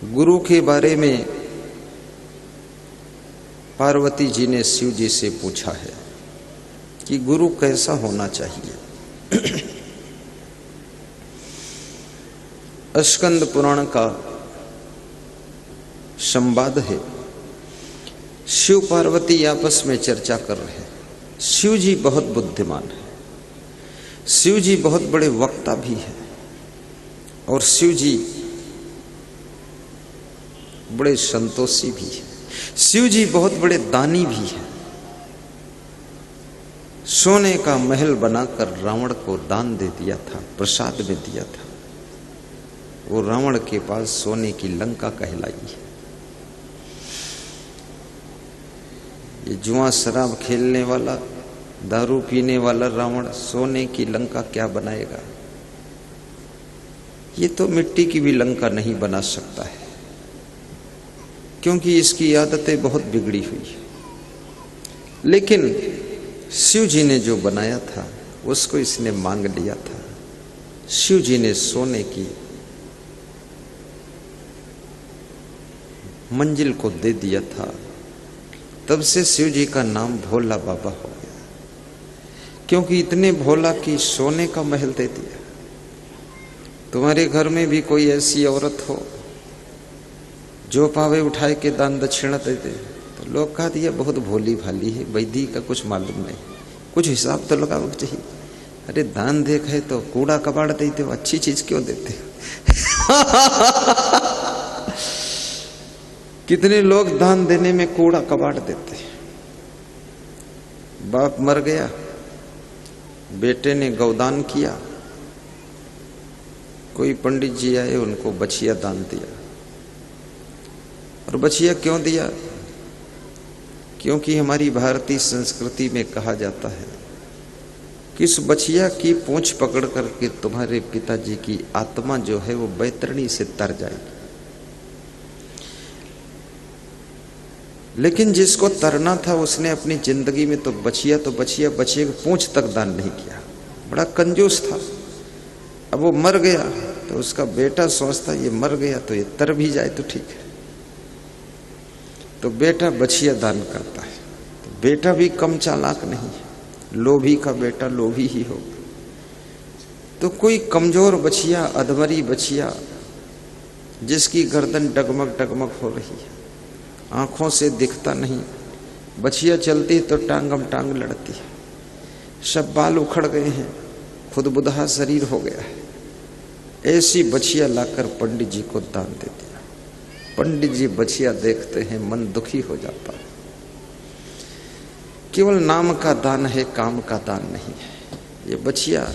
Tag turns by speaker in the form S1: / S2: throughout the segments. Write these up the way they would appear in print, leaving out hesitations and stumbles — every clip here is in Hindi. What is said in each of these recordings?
S1: गुरु के बारे में पार्वती जी ने शिव जी से पूछा है कि गुरु कैसा होना चाहिए। स्कंद पुराण का संवाद है। शिव पार्वती आपस में चर्चा कर रहे हैं। शिव जी बहुत बुद्धिमान है, शिव जी बहुत बड़े वक्ता भी है और शिव जी बड़े संतोषी भी है। शिव जी बहुत बड़े दानी भी है। सोने का महल बनाकर रावण को दान दे दिया था, प्रसाद में दिया था। वो रावण के पास सोने की लंका कहलाई है। ये जुआ शराब खेलने वाला, दारू पीने वाला रावण सोने की लंका क्या बनाएगा? ये तो मिट्टी की भी लंका नहीं बना सकता है, क्योंकि इसकी आदतें बहुत बिगड़ी हुई है। लेकिन शिव जी ने जो बनाया था उसको इसने मांग लिया था। शिव जी ने सोने की मंजिल को दे दिया था। तब से शिव जी का नाम भोला बाबा हो गया, क्योंकि इतने भोला कि सोने का महल दे दिया। तुम्हारे घर में भी कोई ऐसी औरत हो जो पावे उठाए के दान दक्षिणा दे दे, तो लोग कहा दिया बहुत भोली भाली है, वैदी का कुछ मालूम नहीं, कुछ हिसाब तो लगाना चाहिए। अरे दान देख है तो कूड़ा कबाड़ देते हो, अच्छी चीज क्यों देते हो? कितने लोग दान देने में कूड़ा कबाड़ देते हैं। बाप मर गया, बेटे ने गौदान किया, कोई पंडित जी आए, उनको बछिया दान दिया। और बछिया क्यों दिया? क्योंकि हमारी भारतीय संस्कृति में कहा जाता है कि इस बछिया की पूंछ पकड़ करके तुम्हारे पिताजी की आत्मा जो है वो बैतरणी से तर जाएगी। लेकिन जिसको तरना था उसने अपनी जिंदगी में तो बछिया बछिया की पूंछ तक दान नहीं किया, बड़ा कंजूस था। अब वो मर गया तो उसका बेटा सोचता ये मर गया तो ये तर भी जाए तो ठीक है, तो बेटा बछिया दान करता है। तो बेटा भी कम चालाक नहीं है, लोभी का बेटा लोभी ही हो। तो कोई कमजोर बछिया, अधमरी बछिया जिसकी गर्दन डगमग डगमग हो रही है, आंखों से दिखता नहीं, बछिया चलती तो टांगम टांग लड़ती है, सब बाल उखड़ गए हैं, खुद बुढ़ा शरीर हो गया है। ऐसी बछिया लाकर पंडित जी को दान दे दिया। पंडित जी बछिया देखते हैं, मन दुखी हो जाता है। केवल नाम का दान है, काम का दान नहीं है। ये बछिया,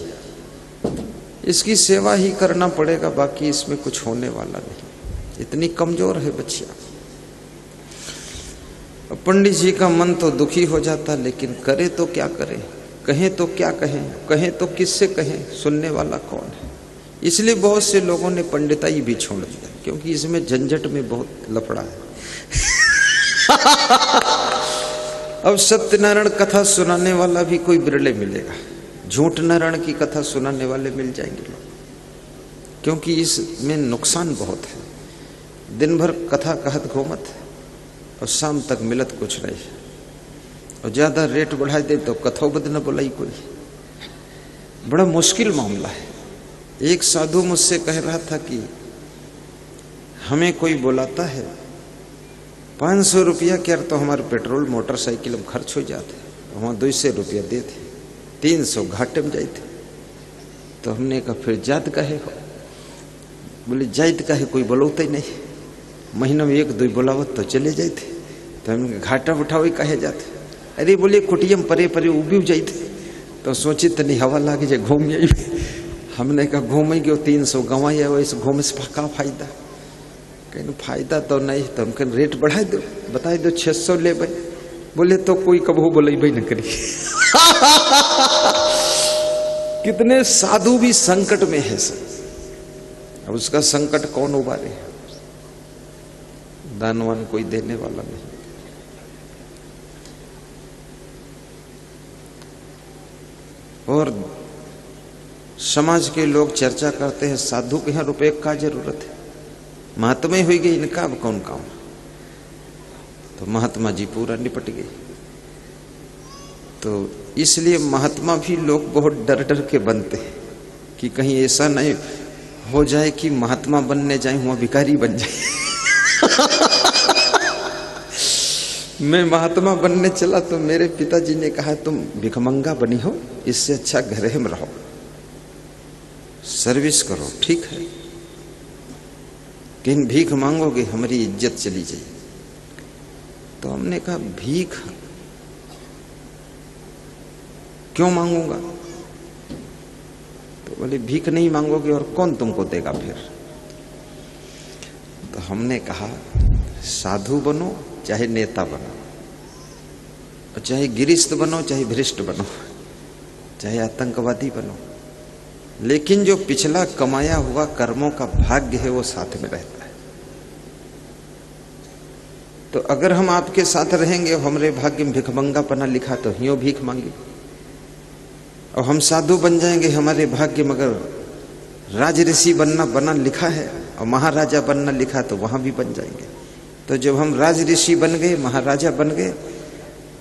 S1: इसकी सेवा ही करना पड़ेगा, बाकी इसमें कुछ होने वाला नहीं। इतनी कमजोर है बछिया। पंडित जी का मन तो दुखी हो जाता, लेकिन करे तो क्या करे, कहें तो क्या कहें, कहें तो किससे कहें, सुनने वाला कौन है। इसलिए बहुत से लोगों ने पंडिताई भी छोड़ दिया, क्योंकि इसमें झंझट में बहुत लफड़ा है। अब सत्यनारायण कथा सुनाने वाला भी कोई बिरले मिलेगा, झूठ नारायण की कथा सुनाने वाले मिल जाएंगे लोग, क्योंकि इसमें नुकसान बहुत है। दिन भर कथा कहत घूमत और शाम तक मिलत कुछ नहीं, और ज्यादा रेट बढ़ा दे तो कथो बद न बोलाई कोई। बड़ा मुश्किल मामला है। एक साधु मुझसे कह रहा था कि हमें कोई बुलाता है, 500 रुपया क्या तो हमारे पेट्रोल मोटरसाइकिल में खर्च हो जाते, वहां 200 रुपया देते, 300 घाटे में जाते। तो हमने कहा फिर जात काहे हो? बोले जाइत काहे, कोई बोलौते ही नहीं, महीना में 1-2 बुलावत तो चले जाते। तो हमने घाटा उठावे काहे जाते? अरे बोले कुटियम परे परे उबी जाते, तो सोची तनी हवा लागे जे घूम आई। हमने कहा घूम गयो, 300 गंवाया, इस घूम से का फायदा? कहीं फायदा तो नहीं, तो हमको रेट बढ़ा दो, बता दो 600 ले भाई। बोले तो कोई कबू बोले भाई न करी। कितने साधु भी संकट में है सर। अब उसका संकट कौन उबारे? दानवान कोई देने वाला नहीं। और समाज के लोग चर्चा करते हैं साधु के यहाँ रुपए का जरूरत है। महात्मा हुई गई, इनका अब कौन काम। तो महात्मा जी पूरा निपट गए। तो इसलिए महात्मा भी लोग बहुत डर डर के बनते हैं कि कहीं ऐसा नहीं हो जाए कि महात्मा बनने जाए वहां भिखारी बन जाए। मैं महात्मा बनने चला तो मेरे पिताजी ने कहा तुम भिखमंगा बनी हो, इससे अच्छा घर में रहो, सर्विस करो, ठीक है, लेकिन भीख मांगोगे हमारी इज्जत चली जाएगी। तो हमने कहा भीख क्यों मांगूंगा? तो बोले भीख नहीं मांगोगे और कौन तुमको देगा फिर? तो हमने कहा साधु बनो चाहे नेता बनो, और चाहे गिरिस्थ बनो, चाहे भ्रष्ट बनो, चाहे आतंकवादी बनो, लेकिन जो पिछला कमाया हुआ कर्मों का भाग्य है वो साथ में रहता है। तो अगर हम आपके साथ रहेंगे, हमारे भाग्य में भिखमंगापना लिखा तो यूं भीख मांगी, और हम साधु बन जाएंगे, हमारे भाग्य में अगर राजऋषि बना लिखा है और महाराजा बनना लिखा तो वहां भी बन जाएंगे। तो जब हम राजऋषि बन गए, महाराजा बन गए,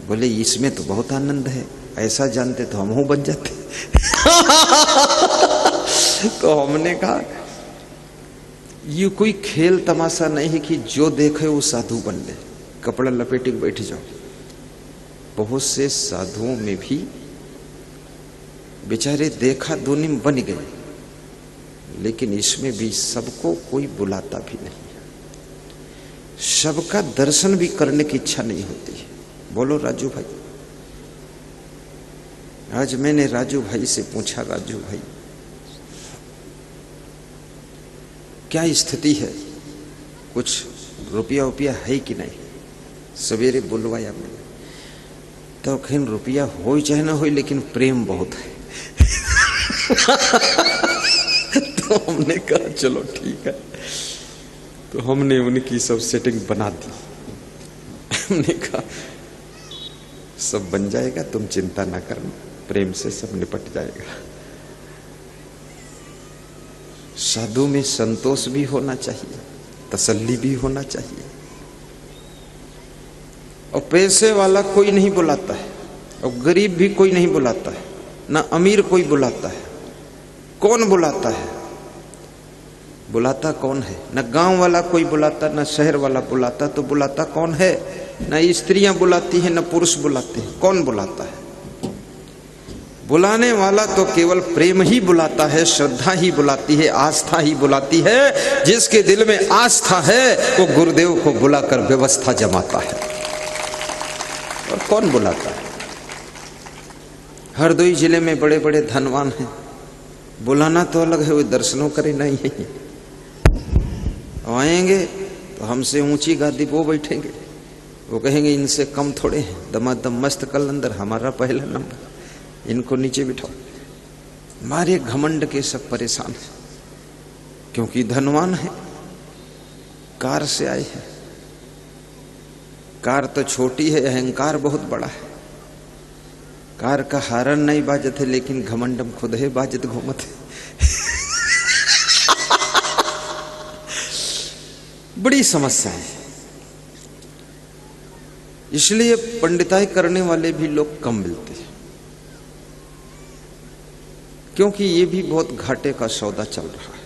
S1: बोले इसमें तो बहुत आनंद है, ऐसा जानते तो हम बन जाते। तो हमने कहा ये कोई खेल तमाशा नहीं है कि जो देखे वो साधु बन ले, कपड़ा लपेटे बैठ जाओ। बहुत से साधुओं में भी बेचारे देखा दुनी में बन गए, लेकिन इसमें भी सबको कोई बुलाता भी नहीं, सबका दर्शन भी करने की इच्छा नहीं होती है। बोलो राजू भाई, आज मैंने राजू भाई से पूछा, राजू भाई क्या स्थिति है, कुछ रुपया वुपया है कि नहीं? सवेरे बुलवाया मैंने, तो खैर रुपया हो चाहे ना हो, लेकिन प्रेम बहुत है। तो हमने कहा चलो ठीक है। तो हमने उनकी सब सेटिंग बना दी। हमने कहा सब बन जाएगा, तुम चिंता ना करना, प्रेम से सब निपट जाएगा। साधु में संतोष भी होना चाहिए, तसल्ली भी होना चाहिए। और पैसे वाला कोई नहीं बुलाता है, और गरीब भी कोई नहीं बुलाता है, ना अमीर कोई बुलाता है। कौन बुलाता है? बुलाता कौन है? न गांव वाला कोई बुलाता, न शहर वाला बुलाता। तो बुलाता कौन है? न स्त्रियां बुलाती हैं, न पुरुष बुलाते हैं। कौन बुलाता है? बुलाने वाला तो केवल प्रेम ही बुलाता है, श्रद्धा ही बुलाती है, आस्था ही बुलाती है। जिसके दिल में आस्था है वो गुरुदेव को बुलाकर व्यवस्था जमाता है। और कौन बुलाता है? हरदोई जिले में बड़े बड़े धनवान हैं, बुलाना तो अलग है, वो दर्शनों करे नहीं है। आएंगे तो हमसे ऊंची गादी वो बैठेंगे, वो कहेंगे इनसे कम थोड़े हैं, दमादम मस्त कलंदर, हमारा पहला नंबर, इनको नीचे बिठाओ। हमारे घमंड के सब परेशान हैं, क्योंकि धनवान है, कार से आए हैं। कार तो छोटी है, अहंकार बहुत बड़ा है। कार का हारन नहीं बाजत है, लेकिन घमंडम खुद है बाजत घूमत है। बड़ी समस्या है। इसलिए पंडिताई करने वाले भी लोग कम मिलते हैं, क्योंकि ये भी बहुत घाटे का सौदा चल रहा है।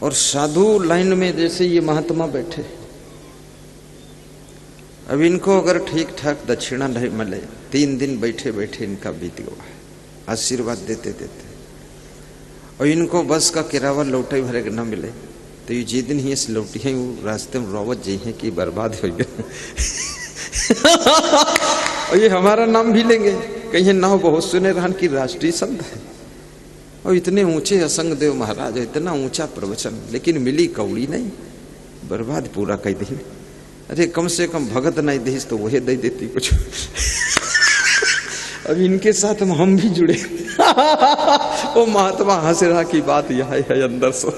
S1: और साधु लाइन में जैसे ये महात्मा बैठे, अब इनको अगर ठीक ठाक दक्षिणा नहीं मिले, 3 दिन बैठे बैठे इनका बीत गया है, आशीर्वाद देते देते। और इनको बस का किराया लौटे भरे न मिले तो ये जिस दिन ही इस लौटी है वो रास्ते में रोवत जी है कि बर्बाद हो गया। और ये हमारा नाम भी लेंगे, कहीं ना हो बहुत सुने रहन की राष्ट्रीय संत है, और इतने ऊंचे असंग देव महाराज, इतना ऊंचा प्रवचन, लेकिन मिली कौड़ी नहीं, बर्बाद पूरा कर दी। अरे कम से कम भगत नहीं देश तो वही दे देती कुछ। अब इनके साथ हम भी जुड़े। वो महात्मा हंस रहा की बात यह है अंदर से।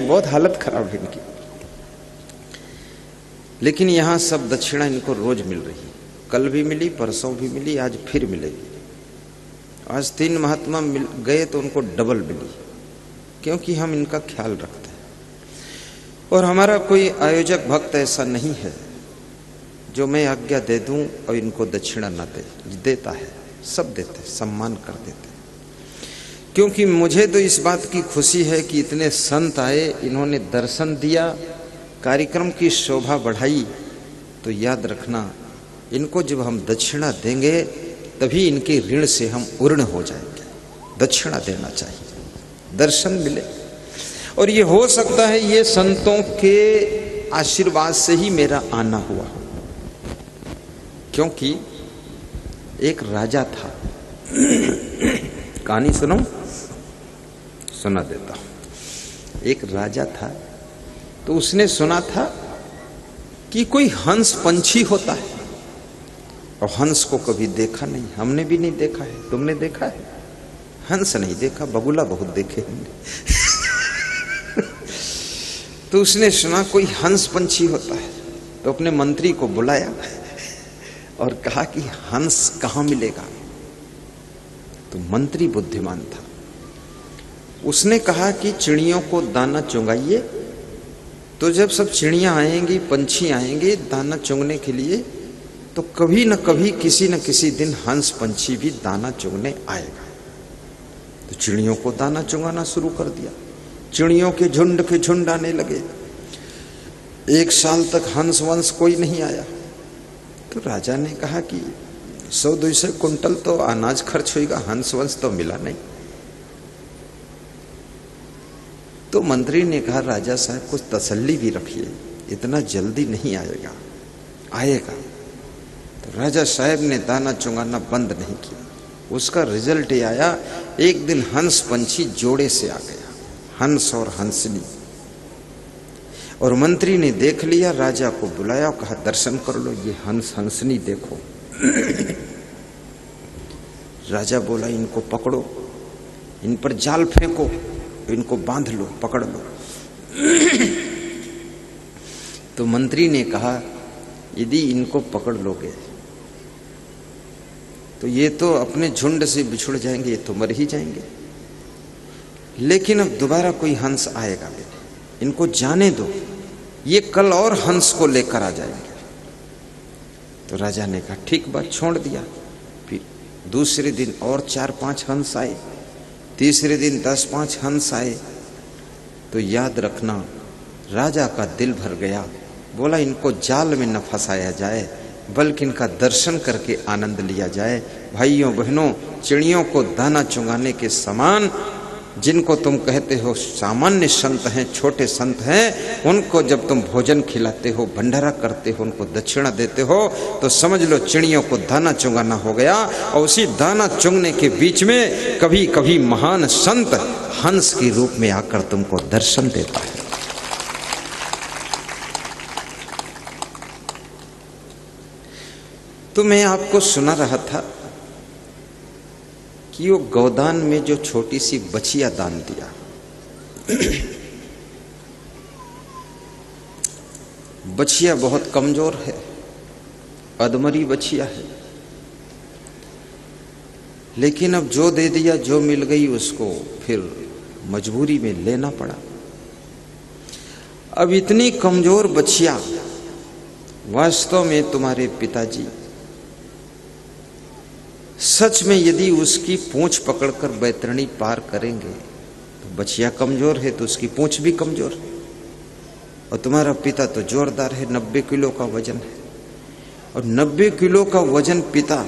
S1: बहुत हालत खराब है इनकी। लेकिन यहां सब दक्षिणा इनको रोज मिल रही है, कल भी मिली, परसों भी मिली, आज फिर मिलेगी। आज 3 महात्मा मिल गए तो उनको डबल मिली। क्योंकि हम इनका ख्याल रखते हैं। और हमारा कोई आयोजक भक्त ऐसा नहीं है जो मैं आज्ञा दे दूं और इनको दक्षिणा न दे, देता है, सब देते, सम्मान कर देते। क्योंकि मुझे तो इस बात की खुशी है कि इतने संत आए, इन्होंने दर्शन दिया, कार्यक्रम की शोभा बढ़ाई, तो याद रखना इनको जब हम दक्षिणा देंगे तभी इनके ऋण से हम उर्ण हो जाएंगे। दक्षिणा देना चाहिए, दर्शन मिले। और ये हो सकता है ये संतों के आशीर्वाद से ही मेरा आना हुआ, क्योंकि एक राजा था, कहानी सुनो, सुना देता हूं। एक राजा था, तो उसने सुना था कि कोई हंस पंछी होता है, और हंस को कभी देखा नहीं, हमने भी नहीं देखा है। तुमने देखा है? हंस नहीं देखा, बगुला बहुत देखे हमने। तो उसने सुना कोई हंस पंछी होता है, तो अपने मंत्री को बुलाया और कहा कि हंस कहां मिलेगा। तो मंत्री बुद्धिमान था, उसने कहा कि चिड़ियों को दाना चुंगाइए, तो जब सब चिड़ियां आएंगी, पंछी आएंगे दाना चुंगने के लिए, तो कभी न कभी किसी न किसी दिन हंस पंछी भी दाना चुगने आएगा। तो चिड़ियों को दाना चुगाना शुरू कर दिया, चिड़ियों के झुंड आने लगे। 1 साल तक हंस वंश कोई नहीं आया। तो राजा ने कहा कि 100-200 कुंटल तो अनाज खर्च होगा, हंस वंश तो मिला नहीं। तो मंत्री ने कहा राजा साहब कुछ तसल्ली भी रखिए, इतना जल्दी नहीं आएगा, आएगा। तो राजा साहब ने दाना चुंगाना बंद नहीं किया। उसका रिजल्ट ये आया, एक दिन हंस पंछी जोड़े से आ गया, हंस और हंसनी। और मंत्री ने देख लिया, राजा को बुलाया और कहा दर्शन कर लो, ये हंस हंसनी देखो। राजा बोला इनको पकड़ो, इन पर जाल फेंको, इनको बांध लो, पकड़ लो। तो मंत्री ने कहा यदि इनको पकड़ लोगे तो ये तो अपने झुंड से बिछुड़ जाएंगे, ये तो मर ही जाएंगे, लेकिन अब दोबारा कोई हंस आएगा भी नहीं, इनको जाने दो, ये कल और हंस को लेकर आ जाएंगे। तो राजा ने कहा ठीक बात, छोड़ दिया। फिर दूसरे दिन और 4-5 हंस आए, तीसरे दिन 10-5 हंस आए। तो याद रखना राजा का दिल भर गया, बोला इनको जाल में न फंसाया जाए, बल्कि इनका दर्शन करके आनंद लिया जाए। भाइयों बहनों, चिड़ियों को दाना चुंगाने के समान जिनको तुम कहते हो सामान्य संत हैं, छोटे संत हैं, उनको जब तुम भोजन खिलाते हो, भंडारा करते हो, उनको दक्षिणा देते हो, तो समझ लो चिड़ियों को दाना चुंगाना हो गया। और उसी दाना चुंगने के बीच में कभी कभी महान संत हंस के रूप में आकर तुमको दर्शन देता है। तो मैं आपको सुना रहा था कि वो गोदान में जो छोटी सी बछिया दान दिया, बछिया बहुत कमजोर है, अधमरी बछिया है, लेकिन अब जो दे दिया, जो मिल गई, उसको फिर मजबूरी में लेना पड़ा। अब इतनी कमजोर बछिया, वास्तव में तुम्हारे पिताजी सच में यदि उसकी पूंछ पकड़कर बैतरणी पार करेंगे तो बछिया कमजोर है तो उसकी पूंछ भी कमजोर है, और तुम्हारा पिता तो जोरदार है, 90 किलो का वजन है, और 90 किलो का वजन पिता,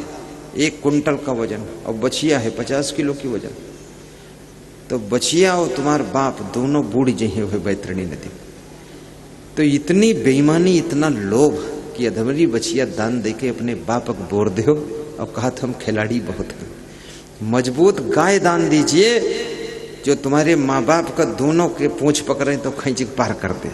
S1: 1 कुंटल का वजन, और बछिया है 50 किलो की वजन। तो बछिया और तुम्हारा बाप दोनों बूढ़ जहे हुए बैतरणी नदी। तो इतनी बेईमानी, इतना लोभ कि अधमरी बछिया दान देके अपने बाप को बोर दो और कहा तुम खिलाड़ी बहुत हैं। मजबूत गाय दान दीजिए जो तुम्हारे माँ बाप का दोनों के पूंछ पकड़े तो खींच पार कर दे।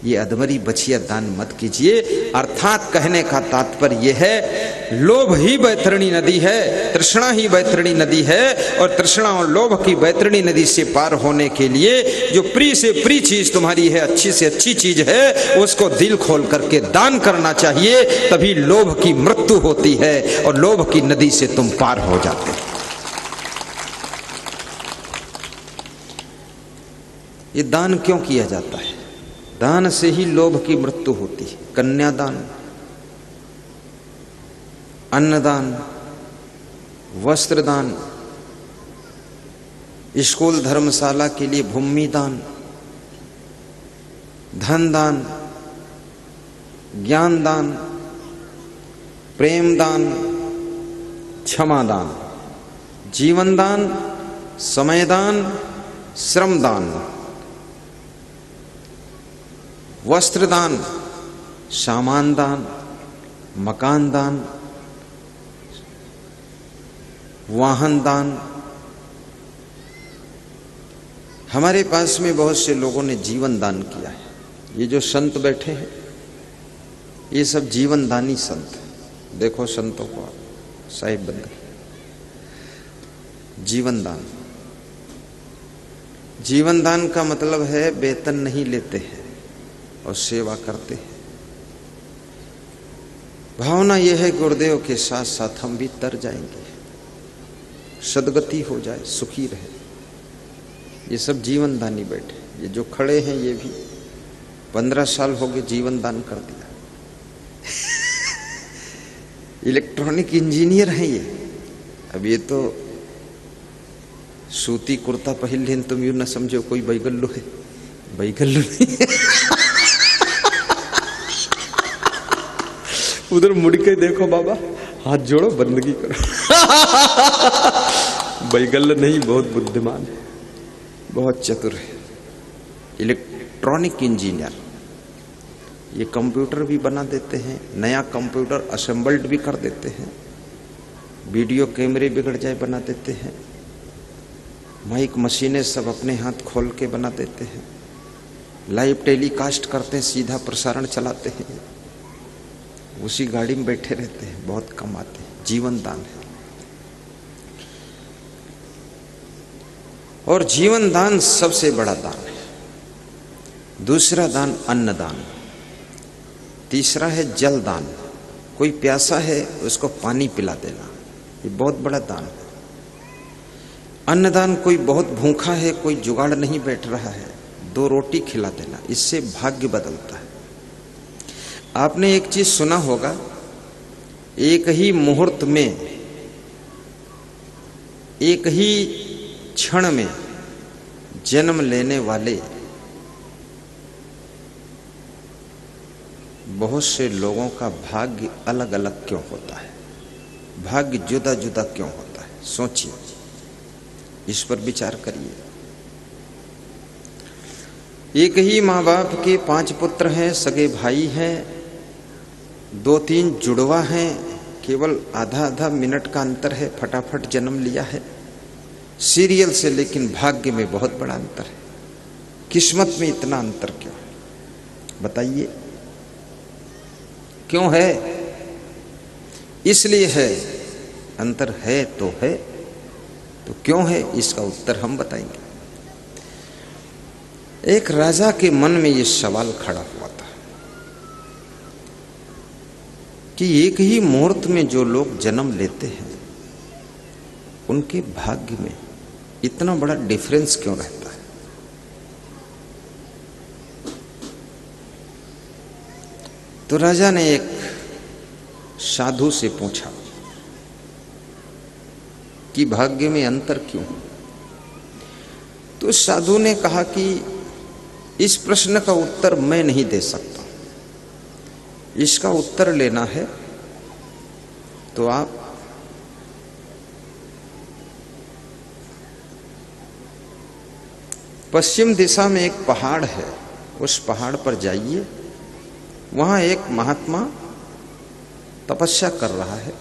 S1: ये अधमरी बछिया दान मत कीजिए। अर्थात कहने का तात्पर्य यह है, लोभ ही बैतरणी नदी है, तृष्णा ही बैतरणी नदी है, और तृष्णा और लोभ की बैतरणी नदी से पार होने के लिए जो प्रिय से प्रिय चीज तुम्हारी है, अच्छी से अच्छी चीज है, उसको दिल खोल करके दान करना चाहिए, तभी लोभ की मृत्यु होती है और लोभ की नदी से तुम पार हो जाते हो। ये दान क्यों किया जाता है? दान से ही लोभ की मृत्यु होती है। कन्यादान, अन्नदान, वस्त्रदान, स्कूल धर्मशाला के लिए भूमि दान, धन दान, ज्ञान दान, प्रेम दान, क्षमा दान, जीवन दान, समय दान, श्रम दान, वस्त्र दान, सामान दान, मकान दान, वाहन दान। हमारे पास में बहुत से लोगों ने जीवन दान किया है। ये जो संत बैठे हैं ये सब जीवन दानी संत। देखो संतों को, साहिब बन गए। जीवन दान, जीवन दान का मतलब है वेतन नहीं लेते हैं और सेवा करते हैं। भावना यह है गुरुदेव के साथ साथ हम भी तर जाएंगे, सदगति हो जाए, सुखी रहे। ये सब जीवन दानी बैठे। ये जो खड़े हैं ये भी 15 साल हो गए जीवन दान कर दिया। इलेक्ट्रॉनिक इंजीनियर हैं ये। अब ये तो सूती कुर्ता पहन लें तुम यूं न समझो कोई बैगल्लू है। बैगल्लू नहीं। उधर मुड़ के देखो बाबा, हाथ जोड़ो, बंदगी करो। बैगल्ला नहीं, बहुत बुद्धिमान है, बहुत चतुर है। इलेक्ट्रॉनिक इंजीनियर, ये कंप्यूटर भी बना देते हैं, नया कंप्यूटर असेंबल्ड भी कर देते हैं, वीडियो कैमरे बिगड़ जाए बना देते हैं, माइक मशीनें सब अपने हाथ खोल के बना देते हैं, लाइव टेलीकास्ट करते हैं, सीधा प्रसारण चलाते हैं, उसी गाड़ी में बैठे रहते हैं, बहुत कमाते हैं। जीवन दान है। और जीवन दान सबसे बड़ा दान है। दूसरा दान अन्नदान, तीसरा है जल दान। कोई प्यासा है उसको पानी पिला देना, ये बहुत बड़ा दान है। अन्नदान, कोई बहुत भूखा है, कोई जुगाड़ नहीं बैठ रहा है, 2 रोटी खिला देना, इससे भाग्य बदलता है। आपने एक चीज सुना होगा, एक ही मुहूर्त में, एक ही क्षण में जन्म लेने वाले बहुत से लोगों का भाग्य अलग अलग क्यों होता है? भाग्य जुदा जुदा क्यों होता है? सोचिए, इस पर विचार करिए। एक ही माँ बाप के 5 पुत्र हैं, सगे भाई हैं, 2-3 जुड़वा हैं, केवल आधा मिनट का अंतर है, फटाफट जन्म लिया है सीरियल से, लेकिन भाग्य में बहुत बड़ा अंतर है। किस्मत में इतना अंतर क्यों है? बताइए क्यों है? इसलिए है, अंतर है, तो क्यों है इसका उत्तर हम बताएंगे। एक राजा के मन में यह सवाल खड़ा हुआ था कि एक ही मुहूर्त में जो लोग जन्म लेते हैं उनके भाग्य में इतना बड़ा डिफरेंस क्यों रहता है? तो राजा ने एक साधु से पूछा कि भाग्य में अंतर क्यों? तो साधु ने कहा कि इस प्रश्न का उत्तर मैं नहीं दे सकता, इसका उत्तर लेना है तो आप पश्चिम दिशा में एक पहाड़ है, उस पहाड़ पर जाइए, वहां एक महात्मा तपस्या कर रहा है,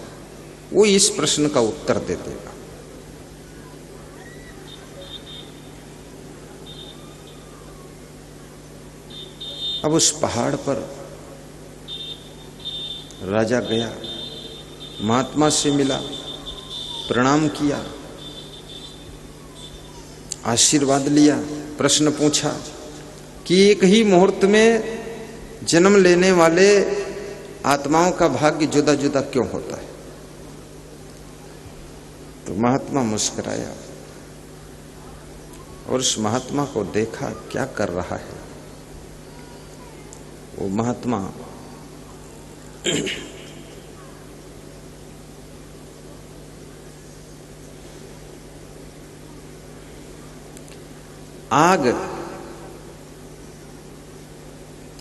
S1: वो इस प्रश्न का उत्तर दे देगा। अब उस पहाड़ पर राजा गया, महात्मा से मिला, प्रणाम किया, आशीर्वाद लिया, प्रश्न पूछा कि एक ही मुहूर्त में जन्म लेने वाले आत्माओं का भाग्य जुदा जुदा क्यों होता है? तो महात्मा मुस्कुराया और उस महात्मा को देखा क्या कर रहा है। वो महात्मा आग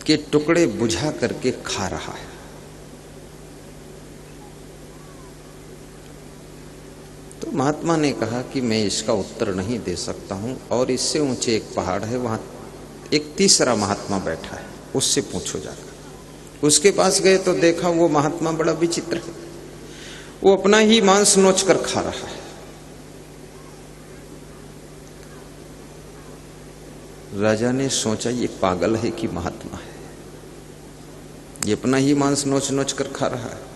S1: के टुकड़े बुझा करके खा रहा है। तो महात्मा ने कहा कि मैं इसका उत्तर नहीं दे सकता हूं, और इससे ऊंचे एक पहाड़ है, वहां एक तीसरा महात्मा बैठा है, उससे पूछो जाकर। उसके पास गए तो देखा वो महात्मा बड़ा विचित्र है, वो अपना ही मांस नोच कर खा रहा है। राजा ने सोचा ये पागल है कि महात्मा है, ये अपना ही मांस नोच नोच कर खा रहा है।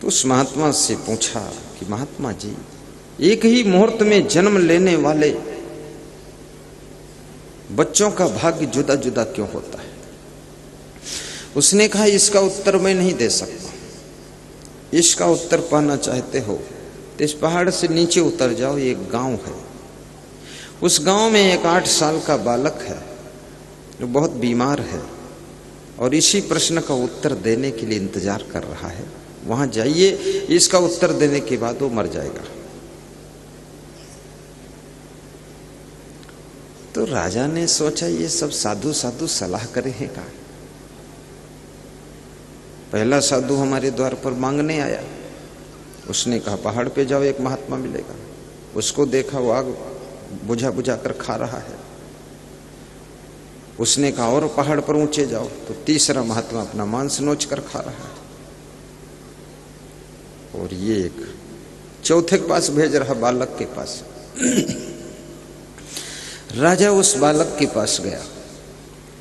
S1: तो उस महात्मा से पूछा कि महात्मा जी, एक ही मुहूर्त में जन्म लेने वाले बच्चों का भाग्य जुदा जुदा क्यों होता है? उसने कहा इसका उत्तर मैं नहीं दे सकता। इसका उत्तर पाना चाहते हो तो इस पहाड़ से नीचे उतर जाओ, एक गांव है, उस गांव में एक 8 साल का बालक है जो बहुत बीमार है और इसी प्रश्न का उत्तर देने के लिए इंतजार कर रहा है। वहां जाइए, इसका उत्तर देने के बाद वो मर जाएगा। तो राजा ने सोचा ये सब साधु साधु सलाह करे हैं का। पहला साधु हमारे द्वार पर मांगने आया, उसने कहा पहाड़ पे जाओ, एक महात्मा मिलेगा। उसको देखा वो आग बुझा बुझा कर खा रहा है। उसने कहा और पहाड़ पर ऊंचे जाओ, तो तीसरा महात्मा अपना मांस नोच कर खा रहा है। और ये एक चौथे के पास भेज रहा, बालक के पास। राजा उस बालक के पास गया,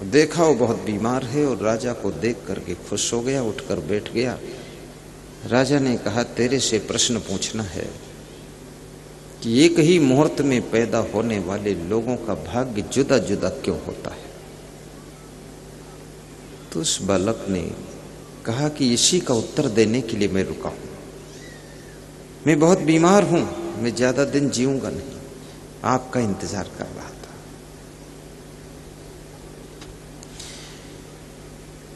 S1: देखा वो बहुत बीमार है, और राजा को देख करके खुश हो गया, उठकर बैठ गया। राजा ने कहा तेरे से प्रश्न पूछना है कि एक ही मुहूर्त में पैदा होने वाले लोगों का भाग्य जुदा जुदा क्यों होता है? तो उस बालक ने कहा कि इसी का उत्तर देने के लिए मैं रुका हूं। मैं बहुत बीमार हूं, मैं ज्यादा दिन जीऊंगा नहीं, आपका इंतजार कर रहा था।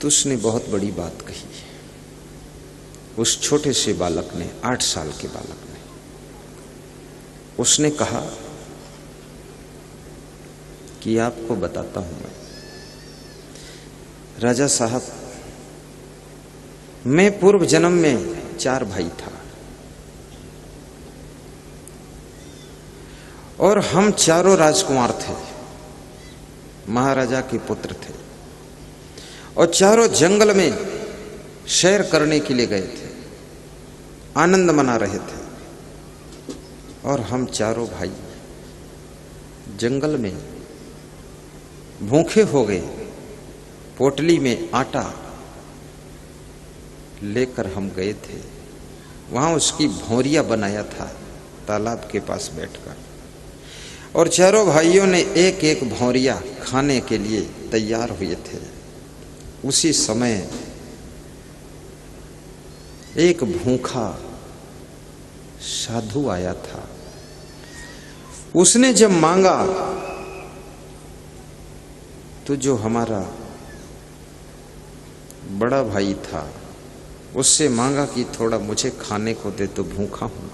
S1: तो उसने बहुत बड़ी बात कही। उस छोटे से बालक ने, 8 साल के बालक ने, उसने कहा कि आपको बताता हूं मैं, राजा साहब, मैं पूर्व जन्म में 4 भाई था और हम चारों राजकुमार थे, महाराजा के पुत्र थे, और चारों जंगल में सैर करने के लिए गए थे, आनंद मना रहे थे। और हम चारों भाई जंगल में भूखे हो गए। पोटली में आटा लेकर हम गए थे, वहां उसकी भौरिया बनाया था तालाब के पास बैठकर, और चारों भाइयों ने एक एक भौरिया खाने के लिए तैयार हुए थे। उसी समय एक भूखा साधु आया था। उसने जब मांगा तो जो हमारा बड़ा भाई था उससे मांगा कि थोड़ा मुझे खाने को दे, तो भूखा हूं।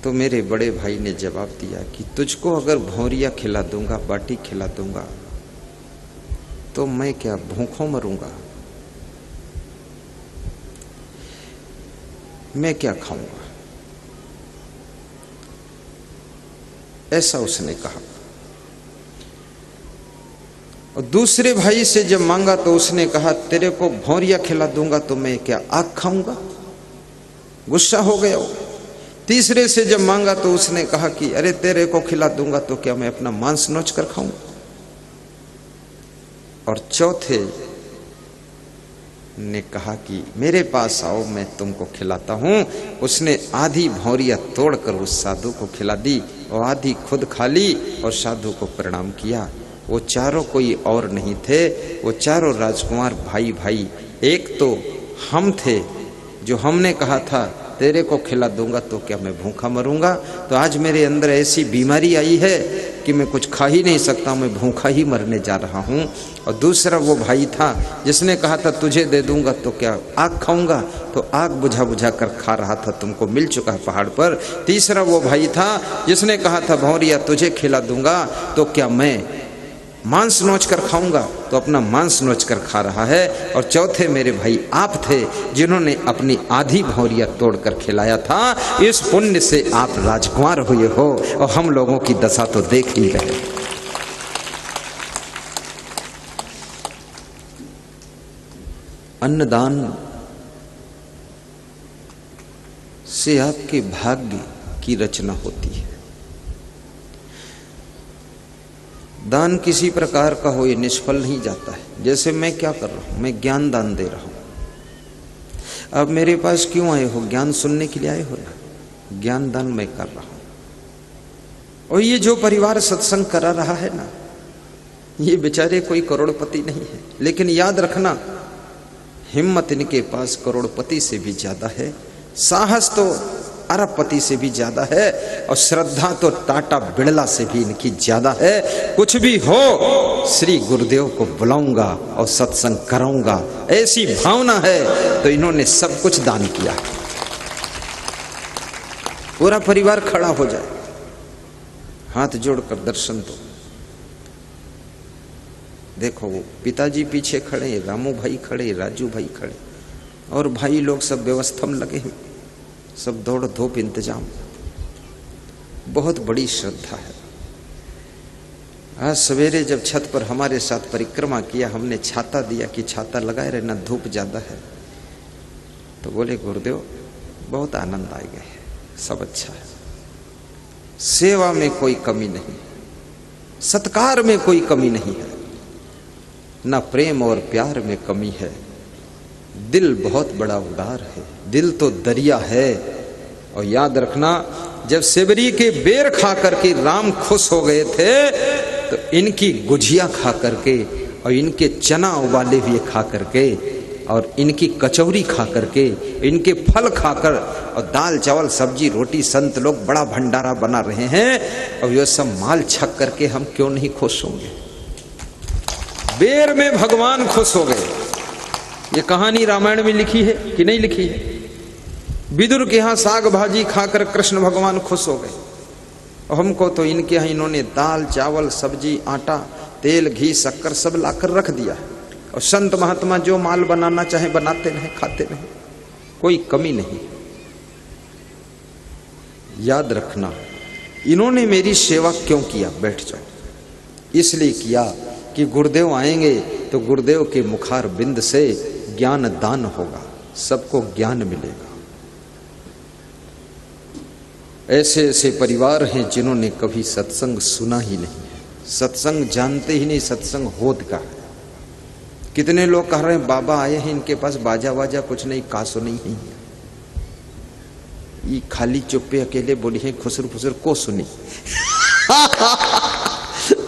S1: तो मेरे बड़े भाई ने जवाब दिया कि तुझको अगर भौरिया खिला दूंगा, बाटी खिला दूंगा, तो मैं क्या भूखों मरूंगा? मैं क्या खाऊंगा? ऐसा उसने कहा। और दूसरे भाई से जब मांगा तो उसने कहा तेरे को भौरिया खिला दूंगा तो मैं क्या आग खाऊंगा? गुस्सा हो गया वो। तीसरे से जब मांगा तो उसने कहा कि अरे तेरे को खिला दूंगा तो क्या मैं अपना मांस नोच कर खाऊंगा? और चौथे ने कहा कि मेरे पास आओ, मैं तुमको खिलाता हूं। उसने आधी भौरिया तोड़कर उस साधु को खिला दी और आधी खुद खा ली और साधु को प्रणाम किया। वो चारों कोई और नहीं थे, वो चारों राजकुमार भाई भाई। एक तो हम थे जो हमने कहा था तेरे को खिला दूंगा तो क्या मैं भूखा मरूंगा? तो आज मेरे अंदर ऐसी बीमारी आई है कि मैं कुछ खा ही नहीं सकता, मैं भूखा ही मरने जा रहा हूं। और दूसरा वो भाई था जिसने कहा था तुझे दे दूंगा तो क्या आग खाऊंगा, तो आग बुझा बुझा कर खा रहा था, तुमको मिल चुका है पहाड़ पर। तीसरा वो भाई था जिसने कहा था भौरिया तुझे खिला दूंगा तो क्या मैं मांस नोच कर खाऊंगा, तो अपना मांस नोच कर खा रहा है। और चौथे मेरे भाई आप थे जिन्होंने अपनी आधी भौरिया तोड़कर खिलाया था। इस पुण्य से आप राजकुमार हुए हो और हम लोगों की दशा तो देख ही रहे। अन्नदान से आपके भाग्य की रचना होती है। दान किसी प्रकार का हो ये निष्फल नहीं जाता है। जैसे मैं क्या कर रहा हूं, मैं ज्ञान दान दे रहा हूं। अब मेरे पास क्यों आए हो? ज्ञान सुनने के लिए आए हो ना। ज्ञान दान मैं कर रहा हूं। और ये जो परिवार सत्संग करा रहा है ना, ये बेचारे कोई करोड़पति नहीं है, लेकिन याद रखना हिम्मत इनके पास करोड़पति से भी ज्यादा है, साहस तो अरबपति से भी ज्यादा है, और श्रद्धा तो टाटा बिड़ला से भी इनकी ज्यादा है। कुछ भी हो श्री गुरुदेव को बुलाऊंगा और सत्संग कराऊंगा, ऐसी भावना है। तो इन्होंने सब कुछ दान किया। पूरा परिवार खड़ा हो जाए, हाथ जोड़कर दर्शन दो। देखो वो पिताजी पीछे खड़े, रामू भाई खड़े, राजू भाई खड़े, और भाई लोग सब व्यवस्था में लगे हैं, सब दौड़ धूप इंतजाम। बहुत बड़ी श्रद्धा है। आज सवेरे जब छत पर हमारे साथ परिक्रमा किया, हमने छाता दिया कि छाता लगाए रहना, धूप ज्यादा है। तो बोले गुरुदेव बहुत आनंद आ गए, सब अच्छा है, सेवा में कोई कमी नहीं, सत्कार में कोई कमी नहीं है, ना प्रेम और प्यार में कमी है। दिल बहुत बड़ा उदार है, दिल तो दरिया है। और याद रखना जब सेबरी के बेर खा करके राम खुश हो गए थे, तो इनकी गुझिया खा करके और इनके चना उबाले हुए खा करके और इनकी कचौरी खा करके, इनके फल खाकर और दाल चावल सब्जी रोटी, संत लोग बड़ा भंडारा बना रहे हैं, और ये सब माल छक करके हम क्यों नहीं खुश होंगे? बेर में भगवान खुश हो गए। ये कहानी रामायण में लिखी है कि नहीं लिखी है? विदुर के यहां साग भाजी खाकर कृष्ण भगवान खुश हो गए, और हमको तो इनके यहां इन्होंने दाल चावल सब्जी आटा तेल घी शक्कर सब लाकर रख दिया। और संत महात्मा जो माल बनाना चाहे बनाते रहे, खाते रहे, कोई कमी नहीं। याद रखना इन्होंने मेरी सेवा क्यों किया? बैठ जाओ। इसलिए किया कि गुरुदेव आएंगे तो गुरुदेव के मुखार बिंद से ज्ञान दान होगा, सबको ज्ञान मिलेगा। ऐसे ऐसे परिवार हैं जिन्होंने कभी सत्संग सुना ही नहीं है, सत्संग जानते ही नहीं, सत्संग होत का है। कितने लोग कह रहे हैं बाबा आए हैं, इनके पास बाजा वाजा कुछ नहीं, कासो नहीं है, ये खाली चुप्पे अकेले बोली है, खुसर खुसर को सुनी।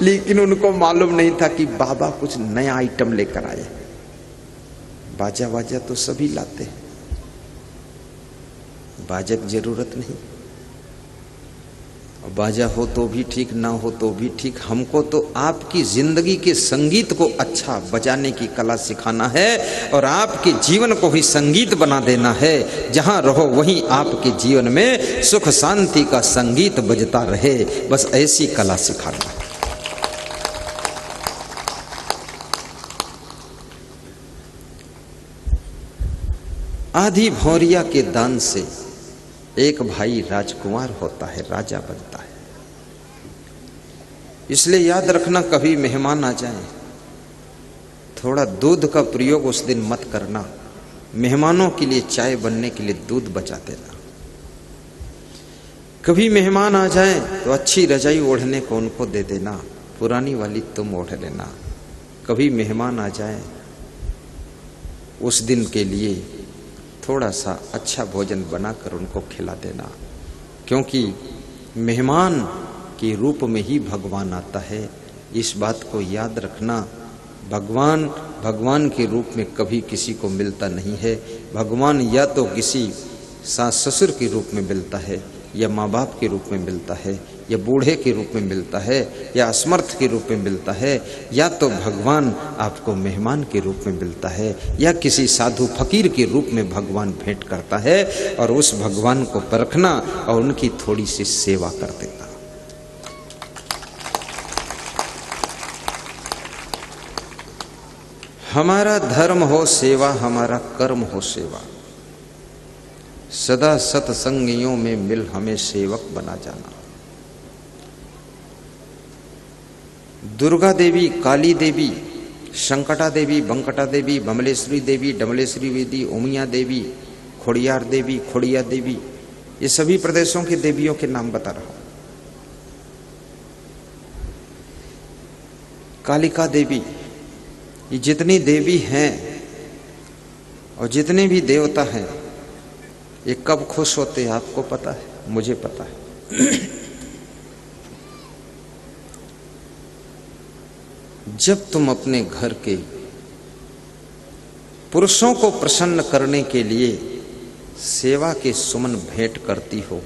S1: लेकिन उनको मालूम नहीं था कि बाबा कुछ नया आइटम लेकर आए। बाजा वाजा तो सभी लाते हैं, बाजा की जरूरत नहीं। और बाजा हो तो भी ठीक, ना हो तो भी ठीक। हमको तो आपकी जिंदगी के संगीत को अच्छा बजाने की कला सिखाना है, और आपके जीवन को ही संगीत बना देना है। जहां रहो वहीं आपके जीवन में सुख शांति का संगीत बजता रहे, बस ऐसी कला सिखाना है। आधी भौरिया के दान से एक भाई राजकुमार होता है, राजा बनता है। इसलिए याद रखना कभी मेहमान आ जाए, थोड़ा दूध का प्रयोग उस दिन मत करना। मेहमानों के लिए चाय बनने के लिए दूध बचा देना। कभी मेहमान आ जाए तो अच्छी रजाई ओढ़ने को उनको दे देना, पुरानी वाली तुम ओढ़ लेना। कभी मेहमान आ जाए उस दिन के लिए थोड़ा सा अच्छा भोजन बनाकर उनको खिला देना, क्योंकि मेहमान के रूप में ही भगवान आता है। इस बात को याद रखना। भगवान के रूप में कभी किसी को मिलता नहीं है। भगवान या तो किसी सास ससुर के रूप में मिलता है, या माँ बाप के रूप में मिलता है, या बूढ़े के रूप में मिलता है, या असमर्थ के रूप में मिलता है, या तो भगवान आपको मेहमान के रूप में मिलता है, या किसी साधु फकीर के रूप में भगवान भेंट करता है, और उस भगवान को परखना और उनकी थोड़ी सी सेवा कर देना। हमारा धर्म हो सेवा, हमारा कर्म हो सेवा। सदा सत्संगियों में मिल हमें सेवक बना जाना। दुर्गा देवी, काली देवी, शंकटा देवी, बंकटा देवी, बमलेश्वरी देवी, डमलेश्वरी देवी, उमिया देवी, खोड़ियार देवी, खोड़िया देवी, ये सभी प्रदेशों की देवियों के नाम बता रहा हूं। कालिका देवी, ये जितनी देवी हैं और जितने भी देवता हैं, ये कब खुश होते हैं आपको पता है, मुझे पता है। जब तुम अपने घर के पुरुषों को प्रसन्न करने के लिए सेवा के सुमन भेंट करती हो,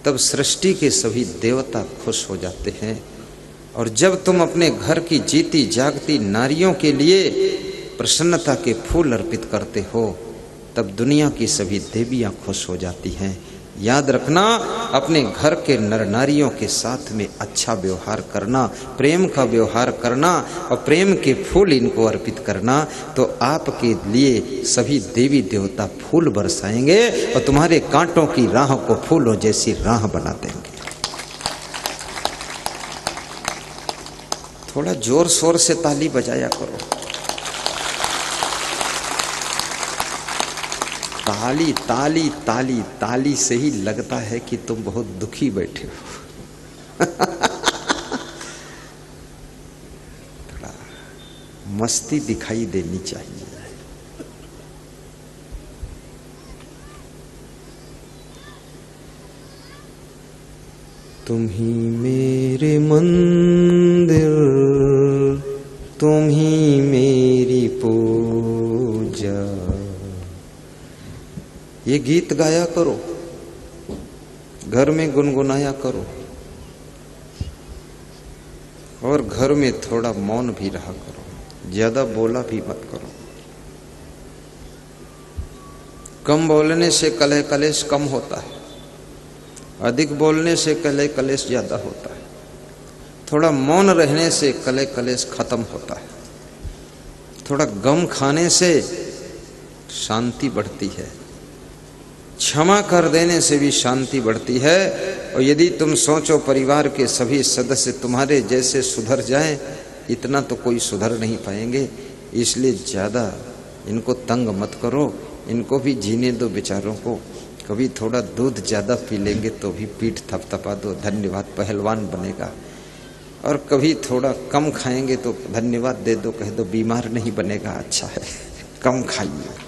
S1: तब सृष्टि के सभी देवता खुश हो जाते हैं। और जब तुम अपने घर की जीती जागती नारियों के लिए प्रसन्नता के फूल अर्पित करते हो, तब दुनिया की सभी देवियां खुश हो जाती हैं। याद रखना, अपने घर के नर नारियों के साथ में अच्छा व्यवहार करना, प्रेम का व्यवहार करना और प्रेम के फूल इनको अर्पित करना, तो आपके लिए सभी देवी देवता फूल बरसाएंगे और तुम्हारे कांटों की राह को फूलों जैसी राह बना देंगे। थोड़ा जोर शोर से ताली बजाया करो। ताली ताली ताली ताली से ही लगता है कि तुम बहुत दुखी बैठे हो। थोड़ा मस्ती दिखाई देनी चाहिए। तुम ही मेरे मंदिर, तुम ही मेरी पूजा। ये गीत गाया करो, घर में गुनगुनाया करो, और घर में थोड़ा मौन भी रहा करो, ज्यादा बोला भी मत करो। कम बोलने से कलह कलेश कम होता है, अधिक बोलने से कलह कलेश ज्यादा होता है। थोड़ा मौन रहने से कलह कलेश खत्म होता है। थोड़ा गम खाने से शांति बढ़ती है। क्षमा कर देने से भी शांति बढ़ती है। और यदि तुम सोचो परिवार के सभी सदस्य तुम्हारे जैसे सुधर जाएं, इतना तो कोई सुधर नहीं पाएंगे। इसलिए ज्यादा इनको तंग मत करो, इनको भी जीने दो बेचारों को। कभी थोड़ा दूध ज्यादा पी लेंगे तो भी पीठ थपथपा दो, धन्यवाद, पहलवान बनेगा। और कभी थोड़ा कम खाएंगे तो धन्यवाद दे दो, कह दो बीमार नहीं बनेगा, अच्छा है, कम खाइए।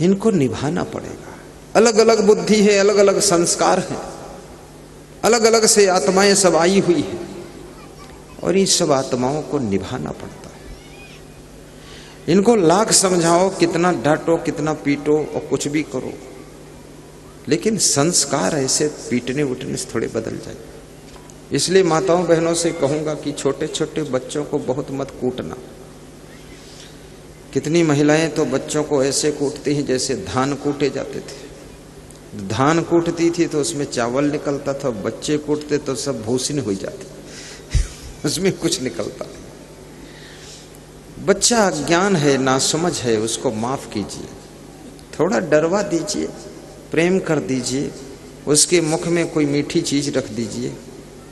S1: इनको निभाना पड़ेगा। अलग अलग बुद्धि है, अलग अलग संस्कार हैं, अलग अलग से आत्माएं सब आई हुई है, और इन सब आत्माओं को निभाना पड़ता है। इनको लाख समझाओ, कितना डांटो, कितना पीटो और कुछ भी करो, लेकिन संस्कार ऐसे पीटने उठने से थोड़े बदल जाए। इसलिए माताओं बहनों से कहूंगा कि छोटे छोटे बच्चों को बहुत मत कूटना। कितनी महिलाएं तो बच्चों को ऐसे कूटती हैं जैसे धान कूटे जाते थे। धान कूटती थी तो उसमें चावल निकलता था, बच्चे कूटते तो सब भूसी हो जाती, उसमें कुछ निकलता नहीं। बच्चा अज्ञान है, नासमझ है, उसको माफ कीजिए, थोड़ा डरवा दीजिए, प्रेम कर दीजिए, उसके मुख में कोई मीठी चीज रख दीजिए,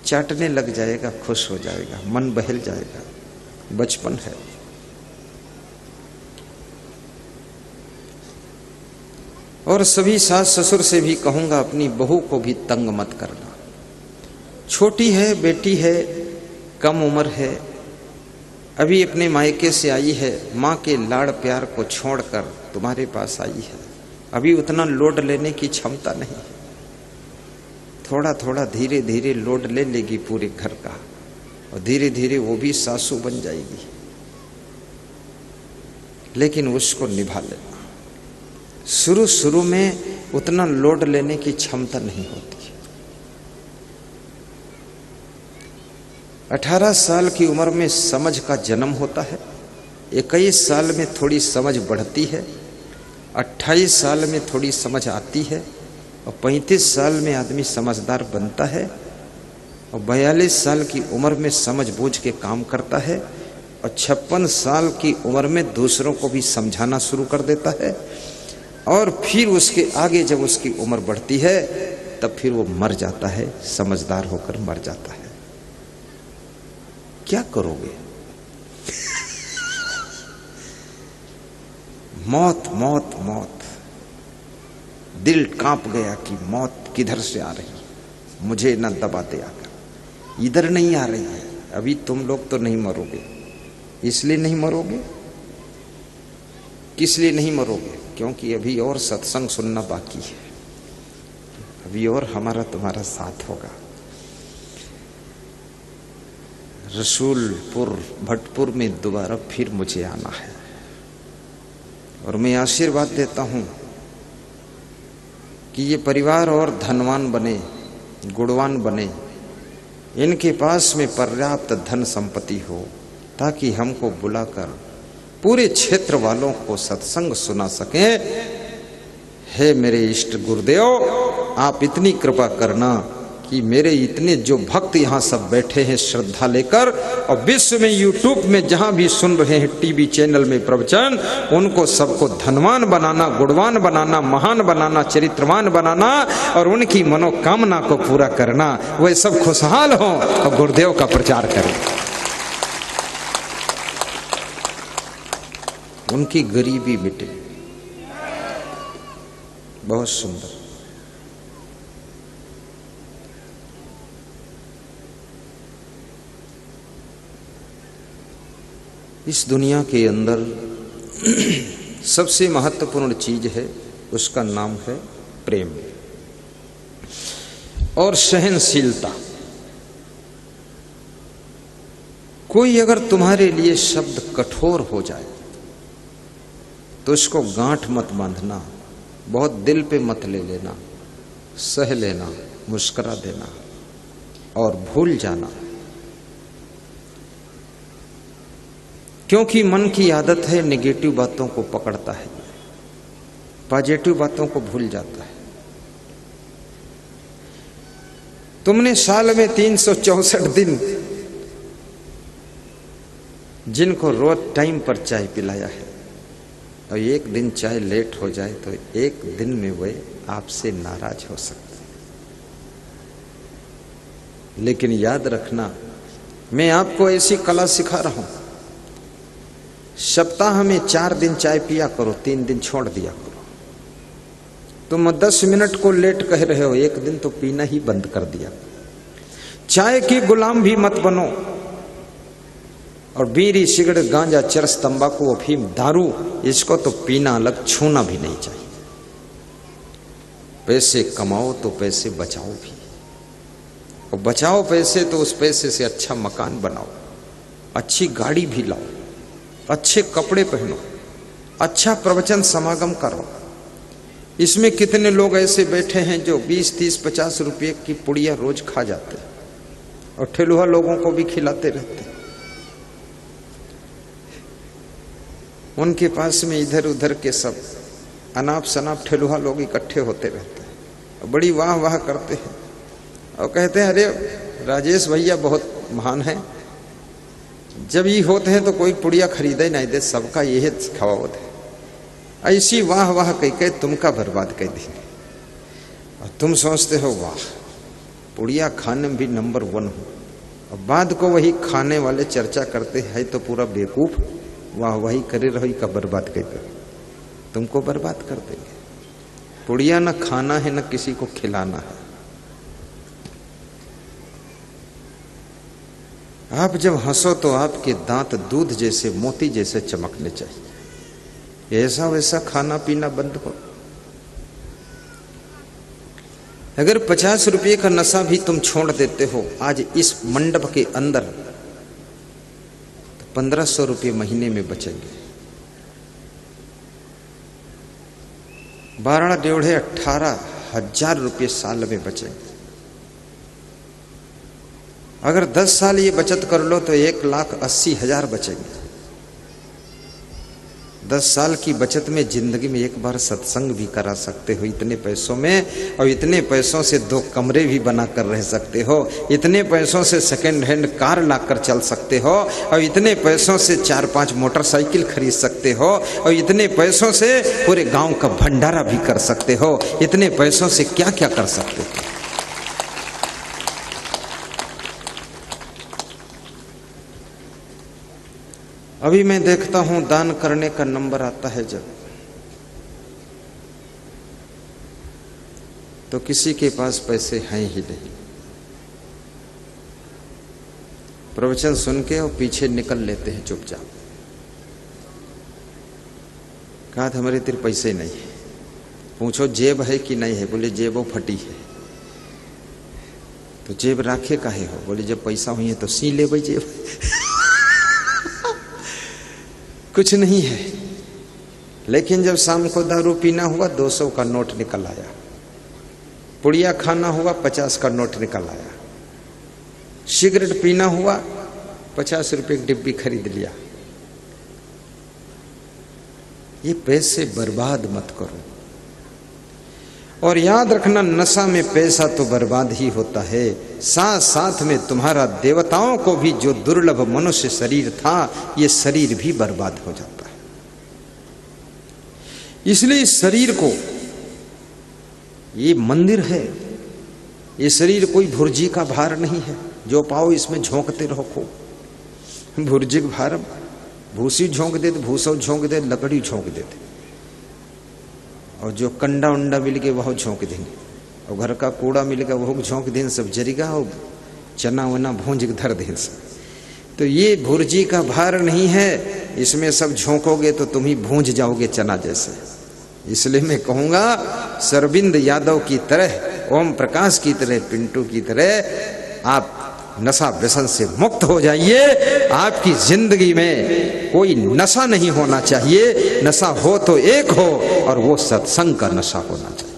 S1: चाटने लग जाएगा, खुश हो जाएगा, मन बहल जाएगा। बचपन है। और सभी सास ससुर से भी कहूंगा, अपनी बहू को भी तंग मत करना। छोटी है, बेटी है, कम उम्र है, अभी अपने मायके से आई है, माँ के लाड़ प्यार को छोड़कर तुम्हारे पास आई है, अभी उतना लोड लेने की क्षमता नहीं। थोड़ा थोड़ा धीरे धीरे लोड ले लेगी पूरे घर का, और धीरे धीरे वो भी सासू बन जाएगी। लेकिन उसको निभा लेना, शुरू शुरू में उतना लोड लेने की क्षमता नहीं होती। 18 साल की उम्र में समझ का जन्म होता है, 21 साल में थोड़ी समझ बढ़ती है, 28 साल में थोड़ी समझ आती है, और 35 साल में आदमी समझदार बनता है, और 42 साल की उम्र में समझ बूझ के काम करता है, और 56 साल की उम्र में दूसरों को भी समझाना शुरू कर देता है। और फिर उसके आगे जब उसकी उम्र बढ़ती है तब फिर वो मर जाता है, समझदार होकर मर जाता है। क्या करोगे? मौत मौत मौत। दिल कांप गया कि मौत किधर से आ रही, मुझे न दबा दे आकर। इधर नहीं आ रही है। अभी तुम लोग तो नहीं मरोगे। इसलिए नहीं मरोगे? किस लिए नहीं मरोगे? क्योंकि अभी और सत्संग सुनना बाकी है, अभी और हमारा तुम्हारा साथ होगा। रसूलपुर भटपुर में दोबारा फिर मुझे आना है, और मैं आशीर्वाद देता हूं कि ये परिवार और धनवान बने, गुणवान बने, इनके पास में पर्याप्त धन संपत्ति हो, ताकि हमको बुलाकर पूरे क्षेत्र वालों को सत्संग सुना सकें। हे मेरे इष्ट गुरुदेव, आप इतनी कृपा करना कि मेरे इतने जो भक्त यहाँ सब बैठे हैं श्रद्धा लेकर, और विश्व में यूट्यूब में जहाँ भी सुन रहे हैं टीवी चैनल में प्रवचन, उनको सबको धनवान बनाना, गुणवान बनाना, महान बनाना, चरित्रवान बनाना, और उनकी मनोकामना को पूरा करना। वे सब खुशहाल हों और गुरुदेव का प्रचार करें, उनकी गरीबी मिटे। बहुत सुंदर। इस दुनिया के अंदर सबसे महत्वपूर्ण चीज है, उसका नाम है प्रेम और सहनशीलता। कोई अगर तुम्हारे लिए शब्द कठोर हो जाए तो उसको गांठ मत बांधना, बहुत दिल पे मत ले लेना, सह लेना, मुस्कुरा देना और भूल जाना। क्योंकि मन की आदत है नेगेटिव बातों को पकड़ता है, पॉजिटिव बातों को भूल जाता है। तुमने साल में 364 दिन जिनको रोज टाइम पर चाय पिलाया है, और एक दिन चाय लेट हो जाए तो एक दिन में वे आपसे नाराज हो सकते हैं। लेकिन याद रखना, मैं आपको ऐसी कला सिखा रहा हूं, सप्ताह में 4 दिन चाय पिया करो, 3 दिन छोड़ दिया करो। तुम 10 मिनट को लेट कह रहे हो, एक दिन तो पीना ही बंद कर दिया। चाय की गुलाम भी मत बनो, और बीड़ी, सिगरेट, गांजा, चरस, तंबाकू, अफीम, दारू, इसको तो पीना अलग, छूना भी नहीं चाहिए। पैसे कमाओ तो पैसे बचाओ भी, और बचाओ पैसे तो उस पैसे से अच्छा मकान बनाओ, अच्छी गाड़ी भी लाओ, अच्छे कपड़े पहनो, अच्छा प्रवचन समागम करो। इसमें कितने लोग ऐसे बैठे हैं जो 20, 30, 50 रुपये की पुड़िया रोज खा जाते हैं, और ठेलुआ लोगों को भी खिलाते रहते हैं। उनके पास में इधर उधर के सब अनाप शनाप ठेलुआ लोग इकट्ठे होते रहते हैं, बड़ी वाह वाह करते हैं, और कहते हैं अरे राजेश भैया बहुत महान है। जब ये होते हैं तो कोई पुड़िया खरीदे नहीं दे, सबका यही खवावत है। ऐसी वाह वाह कह के तुमका बर्बाद कर दी, और तुम सोचते हो वाह पुड़िया खाने में भी नंबर 1 हो, और बाद को वही खाने वाले चर्चा करते हैं तो पूरा बेवकूफ, वाह वही करे रही का बर्बाद कर दो, तुमको बर्बाद कर देंगे। पुड़िया न खाना है न किसी को खिलाना है। आप जब हंसो तो आपके दांत दूध जैसे, मोती जैसे चमकने चाहिए। ऐसा वैसा खाना पीना बंद करो। अगर 50 रुपये का नशा भी तुम छोड़ देते हो आज इस मंडप के अंदर, तो 1500 रुपये महीने में बचेंगे। 12 डेढ़े 18,000 रुपये साल में बचेंगे। अगर 10 साल ये बचत कर लो तो 1,80,000 बचेंगे। 10 साल की बचत में जिंदगी में एक बार सत्संग भी करा सकते हो इतने पैसों में, और इतने पैसों से 2 कमरे भी बना कर रह सकते हो, इतने पैसों से सेकंड हैंड कार लाकर चल सकते हो, और इतने पैसों से 4-5 मोटरसाइकिल खरीद सकते हो, और इतने पैसों से पूरे गांव का भंडारा भी कर सकते हो। इतने पैसों से क्या क्या कर सकते हो। अभी मैं देखता हूं दान करने का नंबर आता है जब, तो किसी के पास पैसे हैं ही नहीं। प्रवचन सुन के और पीछे निकल लेते हैं चुपचाप। कहा था हमारे तेरे पैसे नहीं है। पूछो जेब है कि नहीं है, बोले जेबों फटी है। तो जेब राखे काहे हो, बोले जब पैसा हुई है तो सी ले भाई जेब। कुछ नहीं है। लेकिन जब शाम को दारू पीना हुआ 200 का नोट निकल आया, पुड़िया खाना हुआ 50 का नोट निकल आया, सिगरेट पीना हुआ 50 रुपए की डिब्बी खरीद लिया। ये पैसे बर्बाद मत करो। और याद रखना, नशा में पैसा तो बर्बाद ही होता है, साथ साथ में तुम्हारा देवताओं को भी जो दुर्लभ मनुष्य शरीर था, ये शरीर भी बर्बाद हो जाता है। इसलिए इस शरीर को, ये मंदिर है, ये शरीर कोई भुर्जी का भार नहीं है जो पाओ इसमें झोंकते रहो। खूब भुर्जी का भार, भूसी झोंक देते, भूसा झोंक देते, लकड़ी झोंक देते, और जो कंडा उंडा मिल गए वह झोंक देंगे, और घर का कूड़ा मिल गया वह झोंक देंगे, सब जरिगा, और चना वना भूंज के धर देंगे सब। तो ये भुर्जी का भार नहीं है, इसमें सब झोंकोगे तो तुम ही भूंज जाओगे चना जैसे। इसलिए मैं कहूंगा, सरविंद यादव की तरह, ओम प्रकाश की तरह, पिंटू की तरह आप नशा व्यसन से मुक्त हो जाइए। आपकी जिंदगी में कोई नशा नहीं होना चाहिए। नशा हो तो एक हो, और वो सत्संग का नशा होना चाहिए।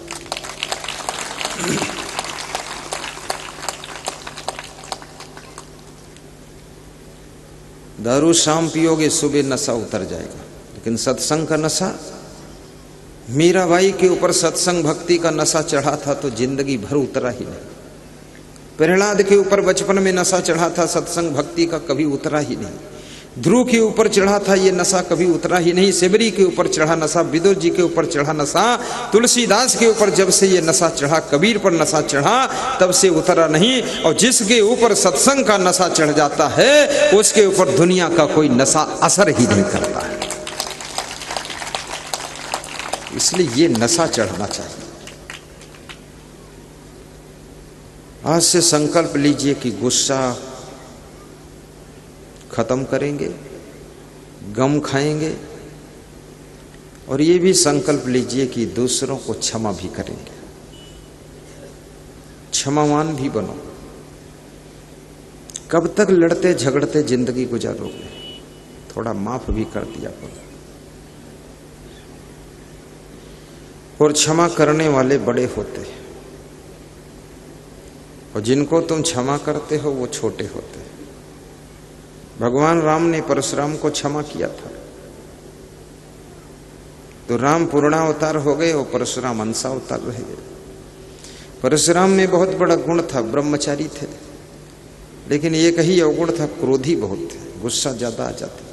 S1: दारू शाम पियोगे, सुबह नशा उतर जाएगा, लेकिन सत्संग का नशा, मीराबाई के ऊपर सत्संग भक्ति का नशा चढ़ा था तो जिंदगी भर उतरा ही नहीं। प्रहलाद के ऊपर बचपन में नशा चढ़ा था सत्संग भक्ति का, कभी उतरा ही नहीं। ध्रुव के ऊपर चढ़ा था ये नशा, कभी उतरा ही नहीं। सेबरी के ऊपर चढ़ा नशा, विदुर जी के ऊपर चढ़ा नशा, तुलसीदास के ऊपर जब से ये नशा चढ़ा, कबीर पर नशा चढ़ा, तब से उतरा नहीं। और जिसके ऊपर सत्संग का नशा चढ़ जाता है, उसके ऊपर दुनिया का कोई नशा असर ही नहीं करता है। इसलिए ये नशा चढ़ना चाहिए। आज से संकल्प लीजिए कि गुस्सा खत्म करेंगे, गम खाएंगे, और ये भी संकल्प लीजिए कि दूसरों को क्षमा भी करेंगे, क्षमावान भी बनो। कब तक लड़ते झगड़ते जिंदगी गुजारोगे? थोड़ा माफ भी कर दिया करो। और क्षमा करने वाले बड़े होते हैं, और जिनको तुम क्षमा करते हो वो छोटे होते हैं। भगवान राम ने परशुराम को क्षमा किया था, तो राम पूर्णावतार हो गए और परशुराम अंशावतार रह गए। परशुराम में बहुत बड़ा गुण था, ब्रह्मचारी थे, लेकिन एक ही अवगुण था, क्रोधी बहुत थे, गुस्सा ज्यादा आ जाते थे।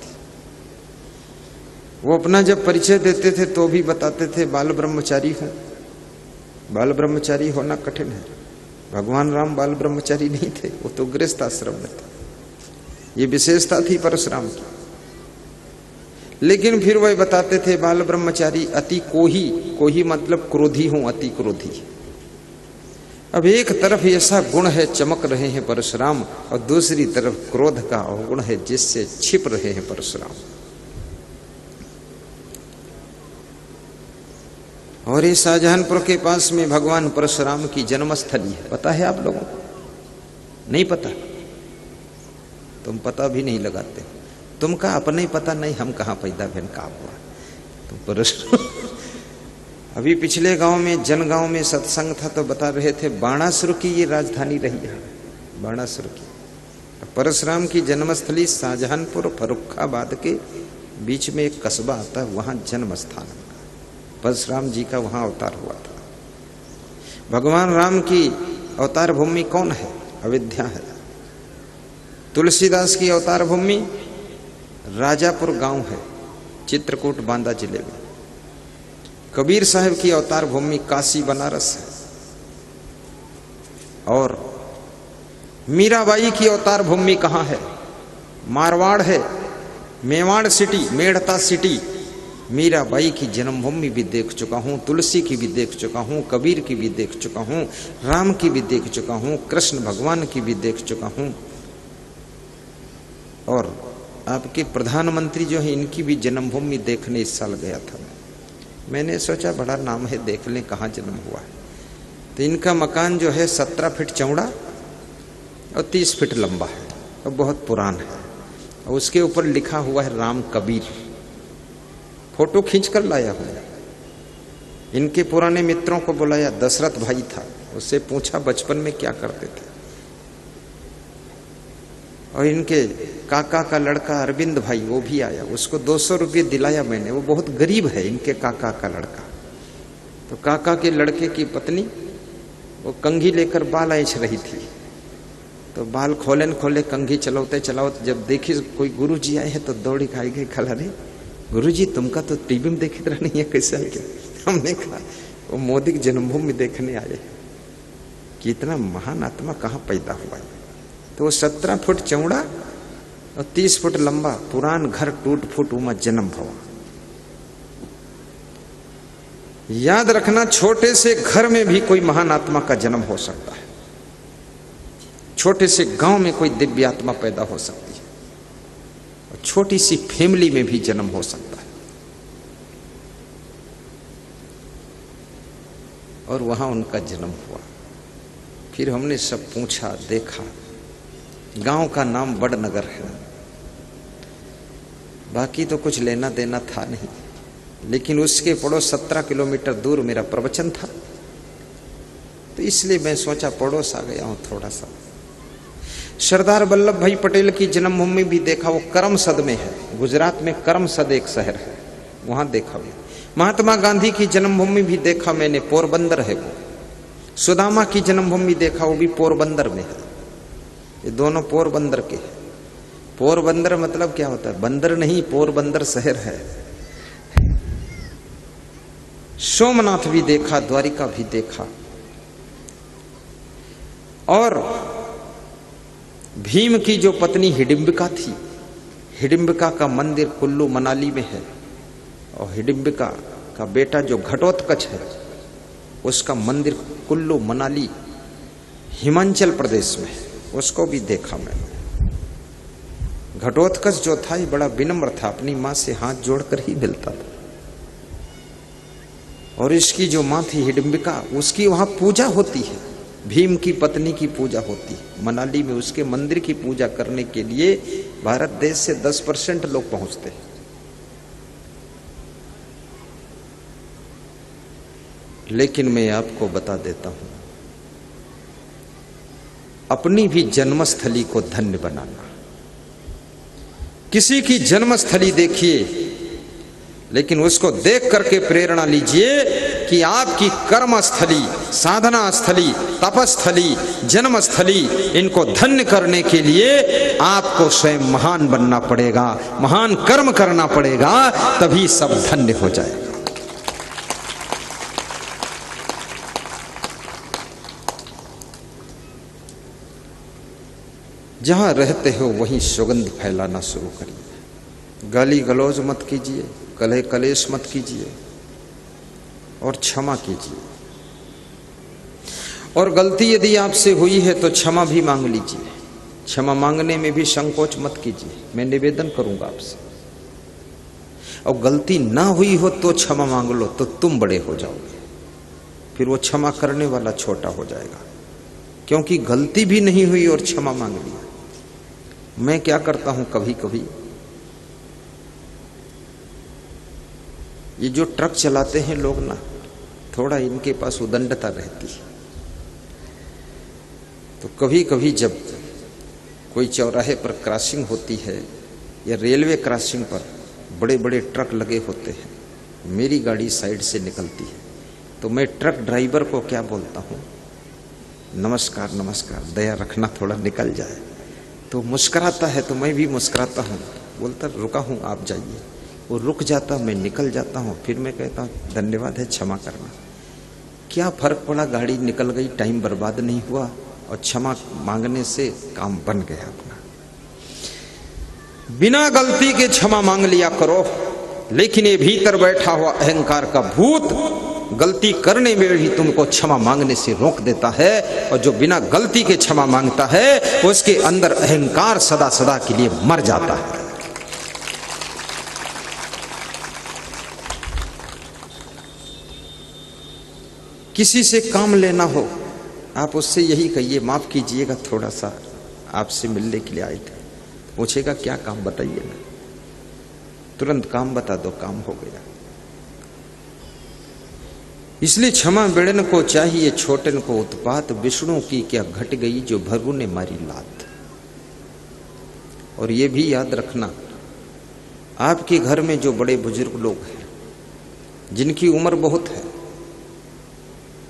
S1: वो अपना जब परिचय देते थे तो भी बताते थे बाल ब्रह्मचारी हूं। बाल ब्रह्मचारी होना कठिन है। भगवान राम बाल ब्रह्मचारी नहीं थे, वो तो गृहस्थ आश्रम में थे। ये विशेषता थी परशुराम की। लेकिन फिर वह बताते थे बाल ब्रह्मचारी अति कोही मतलब क्रोधी हूं, अति क्रोधी। अब एक तरफ ऐसा गुण है, चमक रहे हैं परशुराम, और दूसरी तरफ क्रोध का अवगुण है जिससे छिप रहे हैं परशुराम। और ये शाहजहानपुर के पास में भगवान परशुराम की जन्मस्थली है, पता है आप लोगों को? नहीं पता? तुम पता भी नहीं लगाते। तुम का अपने ही पता नहीं, हम कहां पैदा बहन का हुआ। तुम परशुराम अभी पिछले गांव में जनगांव में सत्संग था तो बता रहे थे बाणासुर की ये राजधानी रही है, बाणासुर की। परशुराम की जन्मस्थली शाहजहानपुर फर्रुखाबाद के बीच में एक कस्बा आता है, वहां जन्म स्थान परशुराम जी का, वहां अवतार हुआ था। भगवान राम की अवतार भूमि कौन है? अयोध्या है। तुलसीदास की अवतार भूमि राजापुर गांव है, चित्रकूट बांदा जिले में। कबीर साहब की अवतार भूमि काशी बनारस है। और मीराबाई की अवतार भूमि कहां है? मारवाड़ है, मेवाड़ सिटी, मेड़ता सिटी। मीराबाई की जन्मभूमि भी देख चुका हूं, तुलसी की भी देख चुका हूं, कबीर की भी देख चुका हूं, राम की भी देख चुका हूं, कृष्ण भगवान की भी देख चुका हूं। और आपके प्रधानमंत्री जो है इनकी भी जन्मभूमि देखने इस साल गया था। मैंने सोचा बड़ा नाम है, देख लें कहाँ जन्म हुआ है। तो इनका मकान जो है 17 फीट चौड़ा और 30 फीट लंबा है और बहुत पुरान है। और उसके ऊपर लिखा हुआ है राम कबीर। फोटो खींच कर लाया हूं। इनके पुराने मित्रों को बुलाया, दशरथ भाई था, उससे पूछा बचपन में क्या करते थे। और इनके काका का लड़का अरविंद भाई वो भी आया, उसको 200 रुपये दिलाया मैंने। वो बहुत गरीब है, इनके काका का लड़का। तो काका के लड़के की पत्नी वो कंघी लेकर बाल ऐंछ रही थी, तो बाल खोले कंघी चलाते चलाते जब देखी कोई गुरुजी आए हैं तो दौड़ी खाई गई। खला रे गुरुजी तुमका तो टीवी में देखी तरह नहीं है, कैसे है क्या? हमने कहा वो मोदी की जन्मभूमि देखने आए कि इतना महान आत्मा कहाँ पैदा हुआ है। तो वो 17 फुट चौड़ा और 30 फुट लंबा पुरान घर टूट फूट उमा जन्म हुआ। याद रखना, छोटे से घर में भी कोई महान आत्मा का जन्म हो सकता है। छोटे से गांव में कोई दिव्य आत्मा पैदा हो सकती है और छोटी सी फैमिली में भी जन्म हो सकता है। और वहां उनका जन्म हुआ। फिर हमने सब पूछा, देखा। गांव का नाम बड़नगर है। बाकी तो कुछ लेना देना था नहीं, लेकिन उसके पड़ोस 17 किलोमीटर दूर मेरा प्रवचन था, तो इसलिए मैं सोचा पड़ोस आ गया हूं थोड़ा सा। सरदार वल्लभ भाई पटेल की जन्मभूमि भी देखा, वो करमसद में है। गुजरात में करमसद एक शहर है, वहां देखा मैं। महात्मा गांधी की जन्मभूमि भी देखा मैंने, पोरबंदर है वो। सुदामा की जन्मभूमि देखा, वो भी पोरबंदर में है। ये दोनों पोरबंदर के हैं। पोरबंदर मतलब क्या होता है? बंदर नहीं, पोरबंदर शहर है। सोमनाथ भी देखा, द्वारिका भी देखा। और भीम की जो पत्नी हिडिंबिका थी, हिडिंबिका का मंदिर कुल्लू मनाली में है। और हिडिंबिका का बेटा जो घटोत्कच है, उसका मंदिर कुल्लू मनाली हिमाचल प्रदेश में है। उसको भी देखा मैंने। घटोत्कच जो था ये बड़ा विनम्र था, अपनी मां से हाथ जोड़कर ही मिलता था। और इसकी जो मां थी हिडिंबिका, उसकी वहां पूजा होती है। भीम की पत्नी की पूजा होती है मनाली में। उसके मंदिर की पूजा करने के लिए भारत देश से 10% लोग पहुंचते हैं। लेकिन मैं आपको बता देता हूं, अपनी भी जन्मस्थली को धन्य बनाना। किसी की जन्मस्थली देखिए, लेकिन उसको देख करके प्रेरणा लीजिए कि आपकी कर्मस्थली, साधना स्थली, तपस्थली, जन्मस्थली, इनको धन्य करने के लिए आपको स्वयं महान बनना पड़ेगा, महान कर्म करना पड़ेगा, तभी सब धन्य हो जाएगा। जहां रहते हो वहीं सुगंध फैलाना शुरू करिए। गाली गलौज मत कीजिए, कलह कलेश मत कीजिए और क्षमा कीजिए। और गलती यदि आपसे हुई है तो क्षमा भी मांग लीजिए। क्षमा मांगने में भी संकोच मत कीजिए, मैं निवेदन करूंगा आपसे। और गलती ना हुई हो तो क्षमा मांग लो, तो तुम बड़े हो जाओगे। फिर वो क्षमा करने वाला छोटा हो जाएगा, क्योंकि गलती भी नहीं हुई और क्षमा मांग ली। मैं क्या करता हूं, कभी कभी ये जो ट्रक चलाते हैं लोग ना, थोड़ा इनके पास उदंडता रहती है। तो कभी कभी जब कोई चौराहे पर क्रॉसिंग होती है या रेलवे क्रॉसिंग पर बड़े बड़े ट्रक लगे होते हैं, मेरी गाड़ी साइड से निकलती है, तो मैं ट्रक ड्राइवर को क्या बोलता हूँ, नमस्कार नमस्कार, दया रखना थोड़ा निकल जाए। तो मुस्कुराता है तो मैं भी मुस्कुराता हूँ, बोलता रुका हूँ आप जाइए। वो रुक जाता, मैं निकल जाता हूँ, फिर मैं कहता हूँ धन्यवाद है, क्षमा करना। क्या फर्क पड़ा, गाड़ी निकल गई, टाइम बर्बाद नहीं हुआ और क्षमा मांगने से काम बन गया अपना। बिना गलती के क्षमा मांग लिया करो, लेकिन ये भीतर बैठा हुआ अहंकार का भूत गलती करने में भी तुमको क्षमा मांगने से रोक देता है, और जो बिना गलती के क्षमा मांगता है उसके अंदर अहंकार सदा सदा के लिए मर जाता है। किसी से काम लेना हो, आप उससे यही कहिए माफ कीजिएगा, थोड़ा सा आपसे मिलने के लिए आए थे। पूछेगा क्या काम, बताइए ना, तुरंत काम बता दो, काम हो गया। इसलिए क्षमा बेड़न को चाहिए छोटन को उत्पात, विष्णु की क्या घट गई जो भरगु ने मारी लात। और ये भी याद रखना, आपके घर में जो बड़े बुजुर्ग लोग हैं, जिनकी उम्र बहुत है,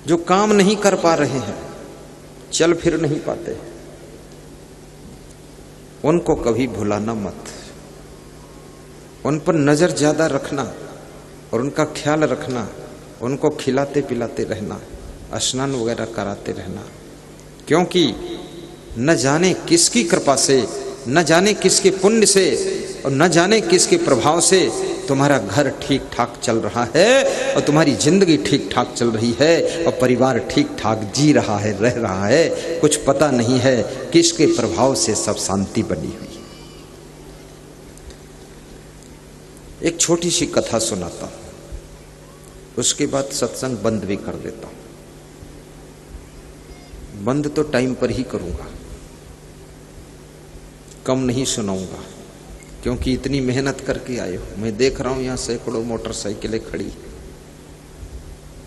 S1: जो काम नहीं कर पा रहे हैं, चल फिर नहीं पाते, उनको कभी भुलाना मत। उन पर नजर ज्यादा रखना और उनका ख्याल रखना, उनको खिलाते पिलाते रहना, स्नान वगैरह कराते रहना, क्योंकि न जाने किसकी कृपा से, न जाने किसके पुण्य से और न जाने किसके प्रभाव से तुम्हारा घर ठीक ठाक चल रहा है और तुम्हारी जिंदगी ठीक ठाक चल रही है और परिवार ठीक ठाक जी रहा है, रह रहा है। कुछ पता नहीं है किसके प्रभाव से सब शांति बनी हुई। एक छोटी सी कथा सुनाता हूं, उसके बाद सत्संग बंद भी कर देता हूं। बंद तो टाइम पर ही करूंगा, कम नहीं सुनाऊंगा, क्योंकि इतनी मेहनत करके आए हो। मैं देख रहा हूं यहां सैकड़ों मोटरसाइकिलें खड़ी,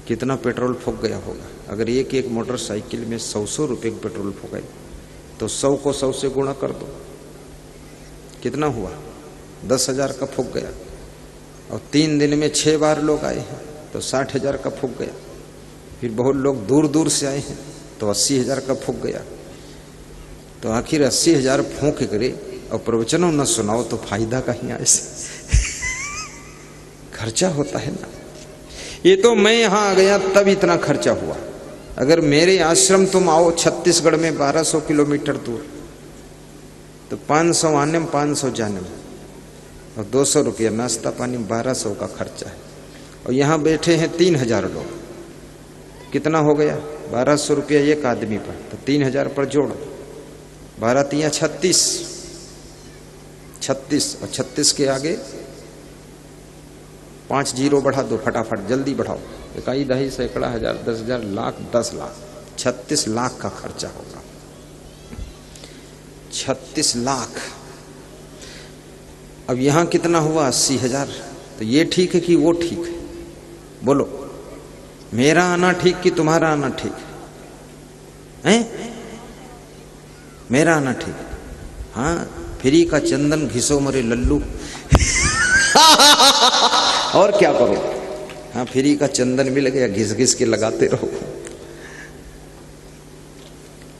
S1: कितना पेट्रोल फूक गया होगा। अगर एक एक मोटरसाइकिल में 100 रुपए पेट्रोल फूके तो 100 को 100 से गुणा कर दो, कितना हुआ, 10,000 का फूक गया। और 3 दिन में 6 बार लोग आए हैं तो 60,000 का फूक गया। फिर बहुत लोग दूर दूर से आए हैं तो 80,000 का फूक गया। तो आखिर 80,000 फूक करे और प्रवचनों न सुनाओ तो फायदा कहीं ऐसे खर्चा होता है ना। ये तो मैं यहां आ गया तब इतना खर्चा हुआ। अगर मेरे आश्रम तुम आओ छत्तीसगढ़ में 1200 किलोमीटर दूर, तो 500 आने में 500 जाने में और 200 रुपया नाश्ता पानी, 1200 का खर्चा है। और यहाँ बैठे हैं 3000 लोग, कितना हो गया, 1200 रुपया एक आदमी पर, तो 3000 पर जोड़ो, 12 तिया 36 और 36 के आगे 5 जीरो बढ़ा दो, फटाफट जल्दी बढ़ाओ, इकाई दही सैकड़ा हजार 10,000 लाख 10 लाख 36 लाख का खर्चा होगा। 36 लाख। अब यहां कितना हुआ, 80,000। तो ये ठीक है कि वो ठीक है, बोलो मेरा आना ठीक कि तुम्हारा आना ठीक है? मेरा आना ठीक। हाँ, फ्री का चंदन घिसो मरे लल्लू और क्या करो। हाँ, फ्री का चंदन मिल गया, घिस घिस के लगाते रहो।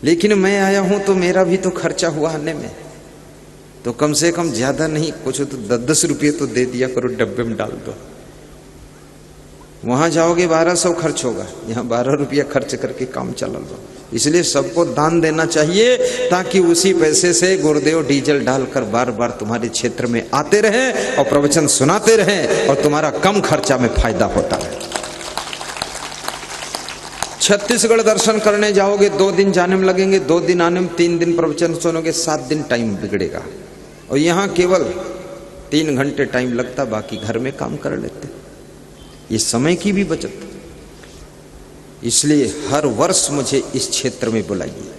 S1: लेकिन मैं आया हूं तो मेरा भी तो खर्चा हुआ आने में, तो कम से कम ज्यादा नहीं, कुछ तो 10-10 रुपये तो दे दिया करो, डब्बे में डाल दो। वहां जाओगे 1200 खर्च होगा, यहाँ 12 रुपया खर्च करके काम चला लो। इसलिए सबको दान देना चाहिए, ताकि उसी पैसे से गुरुदेव डीजल डालकर बार बार तुम्हारे क्षेत्र में आते रहें और प्रवचन सुनाते रहें और तुम्हारा कम खर्चा में फायदा होता है। छत्तीसगढ़ दर्शन करने जाओगे, 2 दिन जाने में लगेंगे, 2 दिन आने में, 3 दिन प्रवचन सुनोगे, 7 दिन टाइम बिगड़ेगा। और यहाँ केवल 3 घंटे टाइम लगता, बाकी घर में काम कर लेते। ये समय की भी बचत। इसलिए हर वर्ष मुझे इस क्षेत्र में बुलाइए।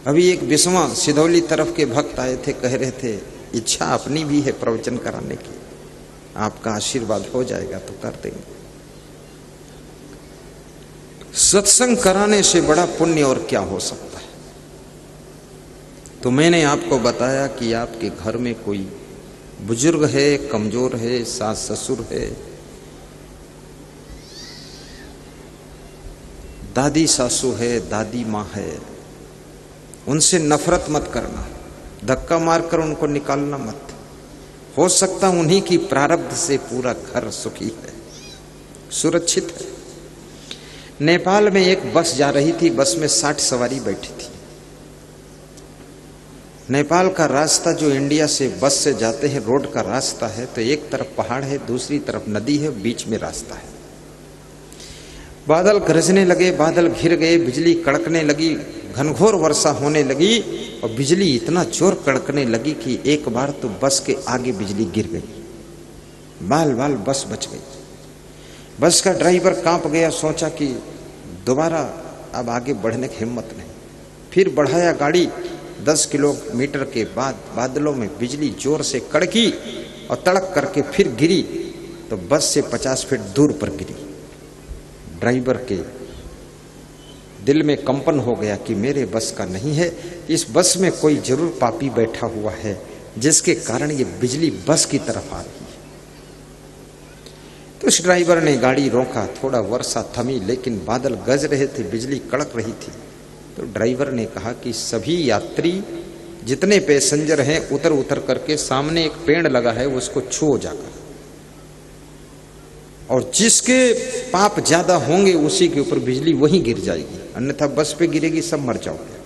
S1: अभी एक बिस्वा सिधौली तरफ के भक्त आए थे, कह रहे थे इच्छा अपनी भी है प्रवचन कराने की, आपका आशीर्वाद हो जाएगा तो कर देंगे। सत्संग कराने से बड़ा पुण्य और क्या हो सकता है। तो मैंने आपको बताया कि आपके घर में कोई बुजुर्ग है, कमजोर है, सास ससुर है, दादी सासू है, दादी माँ है, उनसे नफरत मत करना, धक्का मारकर उनको निकालना मत। हो सकता उन्हीं की प्रारब्ध से पूरा घर सुखी है, सुरक्षित है। नेपाल में एक बस जा रही थी, बस में 60 सवारी बैठी थी। नेपाल का रास्ता जो इंडिया से बस से जाते हैं रोड का रास्ता है, तो एक तरफ पहाड़ है, दूसरी तरफ नदी है, बीच में रास्ता है। बादल गरजने लगे, बादल घिर गए, बिजली कड़कने लगी, घनघोर वर्षा होने लगी और बिजली इतना जोर कड़कने लगी कि एक बार तो बस के आगे बिजली गिर गई, बाल बाल बस बच गई। बस का ड्राइवर कांप गया, सोचा कि दोबारा अब आगे बढ़ने की हिम्मत नहीं। फिर बढ़ाया गाड़ी, 10 किलोमीटर के बाद बादलों में बिजली जोर से कड़की और तड़क करके फिर गिरी, तो बस से 50 फीट दूर पर गिरी। ड्राइवर के दिल में कंपन हो गया कि मेरे बस का नहीं है, इस बस में कोई जरूर पापी बैठा हुआ है जिसके कारण ये बिजली बस की तरफ आ रही है। तो उस ड्राइवर ने गाड़ी रोका, थोड़ा वर्षा थमी, लेकिन बादल गरज रहे थे, बिजली कड़क रही थी। तो ड्राइवर ने कहा कि सभी यात्री जितने पैसेंजर हैं उतर उतर करके सामने एक पेड़ लगा है उसको छुओ जाकर, और जिसके पाप ज्यादा होंगे उसी के ऊपर बिजली वहीं गिर जाएगी, अन्यथा बस पे गिरेगी, सब मर जाओगे।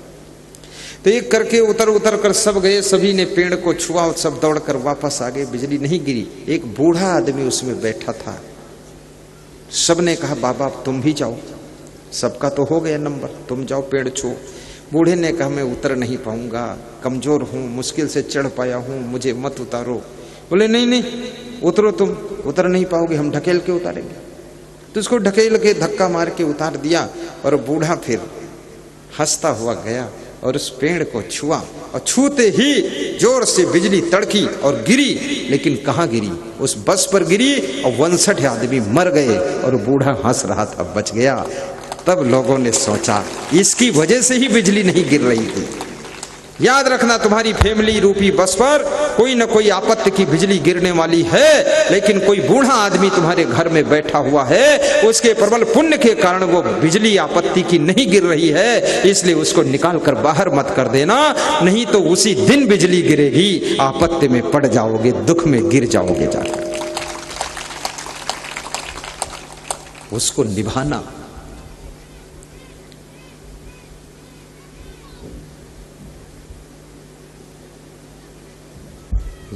S1: तो एक करके उतर उतर कर सब गए, सभी ने पेड़ को छुआ और सब दौड़कर वापस आ गए, बिजली नहीं गिरी। एक बूढ़ा आदमी उसमें बैठा था, सबने कहा बाबा तुम भी जाओ, सबका तो हो गया नंबर, तुम जाओ पेड़ छुओ। बूढ़े ने कहा मैं उतर नहीं पाऊंगा, कमजोर हूं, मुश्किल से चढ़ पाया हूं, मुझे मत उतारो। बोले नहीं नहीं उतरो, तुम उतर नहीं पाओगे, हम ढकेल के उतारेंगे। तो उसको ढकेल के धक्का मार के उतार दिया और बूढ़ा फिर हंसता हुआ गया और उस पेड़ को छुआ, और छूते ही जोर से बिजली तड़की और गिरी। लेकिन कहाँ गिरी? उस बस पर गिरी और 59 आदमी मर गए और बूढ़ा हंस रहा था, बच गया। तब लोगों ने सोचा इसकी वजह से ही बिजली नहीं गिर रही थी। याद रखना तुम्हारी फैमिली रूपी बस पर कोई न कोई आपत्ति की बिजली गिरने वाली है, लेकिन कोई बूढ़ा आदमी तुम्हारे घर में बैठा हुआ है, उसके प्रबल पुण्य के कारण वो बिजली आपत्ति की नहीं गिर रही है, इसलिए उसको निकाल कर बाहर मत कर देना, नहीं तो उसी दिन बिजली गिरेगी, आपत्ति में पड़ जाओगे, दुख में गिर जाओगे जाकर। उसको निभाना।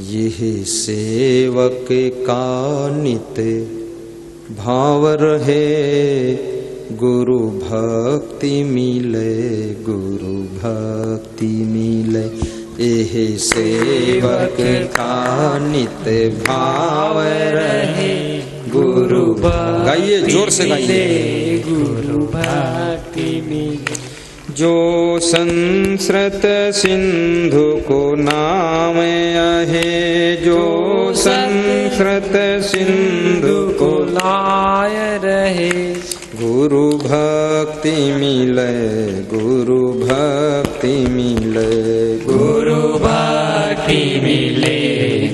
S1: यही सेवक का नित भाव रहे, गुरु भक्ति मिले, गुरु भक्ति मिले। यही सेवक का नित भाव रहे, गुरु गाइए, जोर से गाइए, गुरु भक्ति मिले। जो संस्कृत सिंधु को नाम आहे, जो संस्कृत सिंधु को लाय रहे, गुरु भक्ति मिले, गुरु भक्ति मिले, गुरु भक्ति मिले,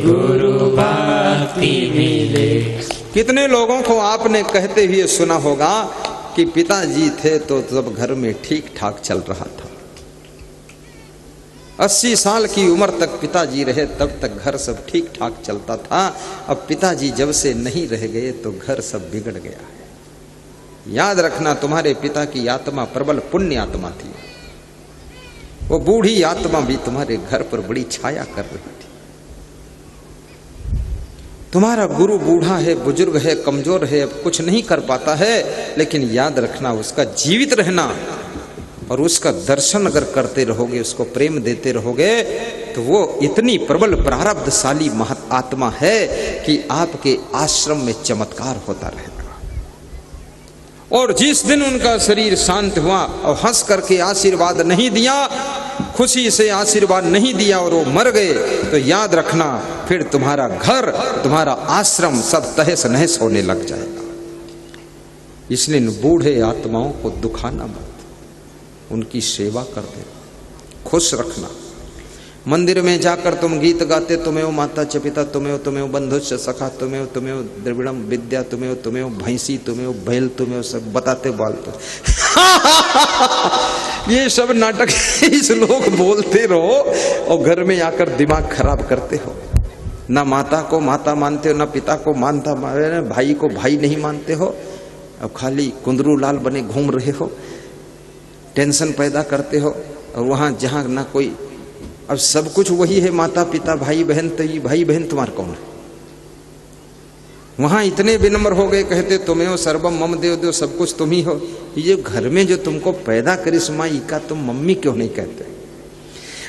S1: गुरु भक्ति मिले। कितने लोगों को आपने कहते हुए सुना होगा कि पिताजी थे तो जब घर में ठीक ठाक चल रहा था, 80 साल की उम्र तक पिताजी रहे तब तक घर सब ठीक ठाक चलता था। अब पिताजी जब से नहीं रह गए तो घर सब बिगड़ गया है। याद रखना तुम्हारे पिता की आत्मा प्रबल पुण्य आत्मा थी, वो बूढ़ी आत्मा भी तुम्हारे घर पर बड़ी छाया कर रही थी। तुम्हारा गुरु बूढ़ा है, बुजुर्ग है, कमजोर है, अब कुछ नहीं कर पाता है, लेकिन याद रखना उसका जीवित रहना और उसका दर्शन अगर करते रहोगे, उसको प्रेम देते रहोगे, तो वो इतनी प्रबल प्रारब्धशाली महत आत्मा है कि आपके आश्रम में चमत्कार होता रहेगा। और जिस दिन उनका शरीर शांत हुआ और हंस करके आशीर्वाद नहीं दिया, खुशी से आशीर्वाद नहीं दिया और वो मर गए, तो याद रखना फिर तुम्हारा घर, तुम्हारा आश्रम सब तहस नहस होने लग जाएगा। इसलिए इन बूढ़े आत्माओं को दुखाना मत, उनकी सेवा कर दे, खुश रखना। मंदिर में जाकर तुम गीत गाते, तुम्हें माता च पिता, तुम्हें बंधुश्च सखा, तुम्हें द्रविड़म विद्या, तुम्हें भैंसी, तुम्हें बैल, तुम्हें सब बताते बालते ये सब नाटक इस लोग बोलते रहो और घर में आकर दिमाग खराब करते हो। ना माता को माता मानते हो, ना पिता को मानता, भाई को भाई नहीं मानते हो, अब खाली कुंदरू लाल बने घूम रहे हो, टेंशन पैदा करते हो। और वहां जहां ना कोई, अब सब कुछ वही है, माता पिता भाई बहन, तो ये भाई बहन तुम्हारा कौन है? वहां इतने विनम्र हो गए, कहते तुम्हें हो सर्वम मम देव देव, सब कुछ तुम ही हो। ये घर में जो तुमको पैदा करिश्मा का तुम मम्मी क्यों नहीं कहते?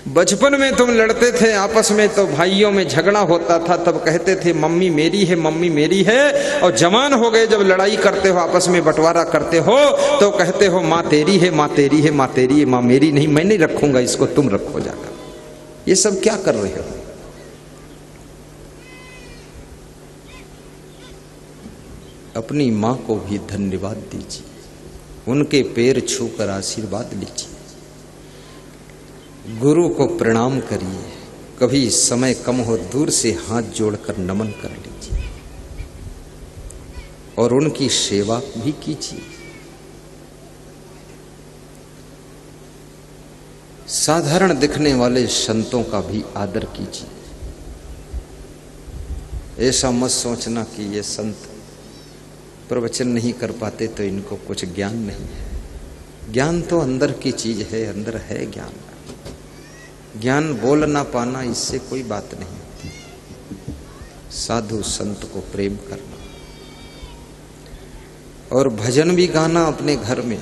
S1: बचपन में तुम लड़ते थे आपस में तो भाइयों में झगड़ा होता था, तब कहते थे मम्मी मेरी है, मम्मी मेरी है। और जवान हो गए जब लड़ाई करते हो, आपस में बंटवारा करते हो, तो कहते हो माँ तेरी है, माँ तेरी है, माँ तेरी है, माँ मेरी नहीं, मैं नहीं रखूंगा इसको, तुम रखो जाकर। ये सब क्या कर रहे हो? अपनी मां को भी धन्यवाद दीजिए, उनके पैर छूकर आशीर्वाद लीजिए, गुरु को प्रणाम करिए, कभी समय कम हो दूर से हाथ जोड़कर नमन कर लीजिए और उनकी सेवा भी कीजिए। साधारण दिखने वाले संतों का भी आदर कीजिए। ऐसा मत सोचना कि ये संत प्रवचन नहीं कर पाते तो इनको कुछ ज्ञान नहीं है। ज्ञान तो अंदर की चीज है, अंदर है ज्ञान। ज्ञान बोल ना पाना इससे कोई बात नहीं। साधु संत को प्रेम करना और भजन भी गाना अपने घर में।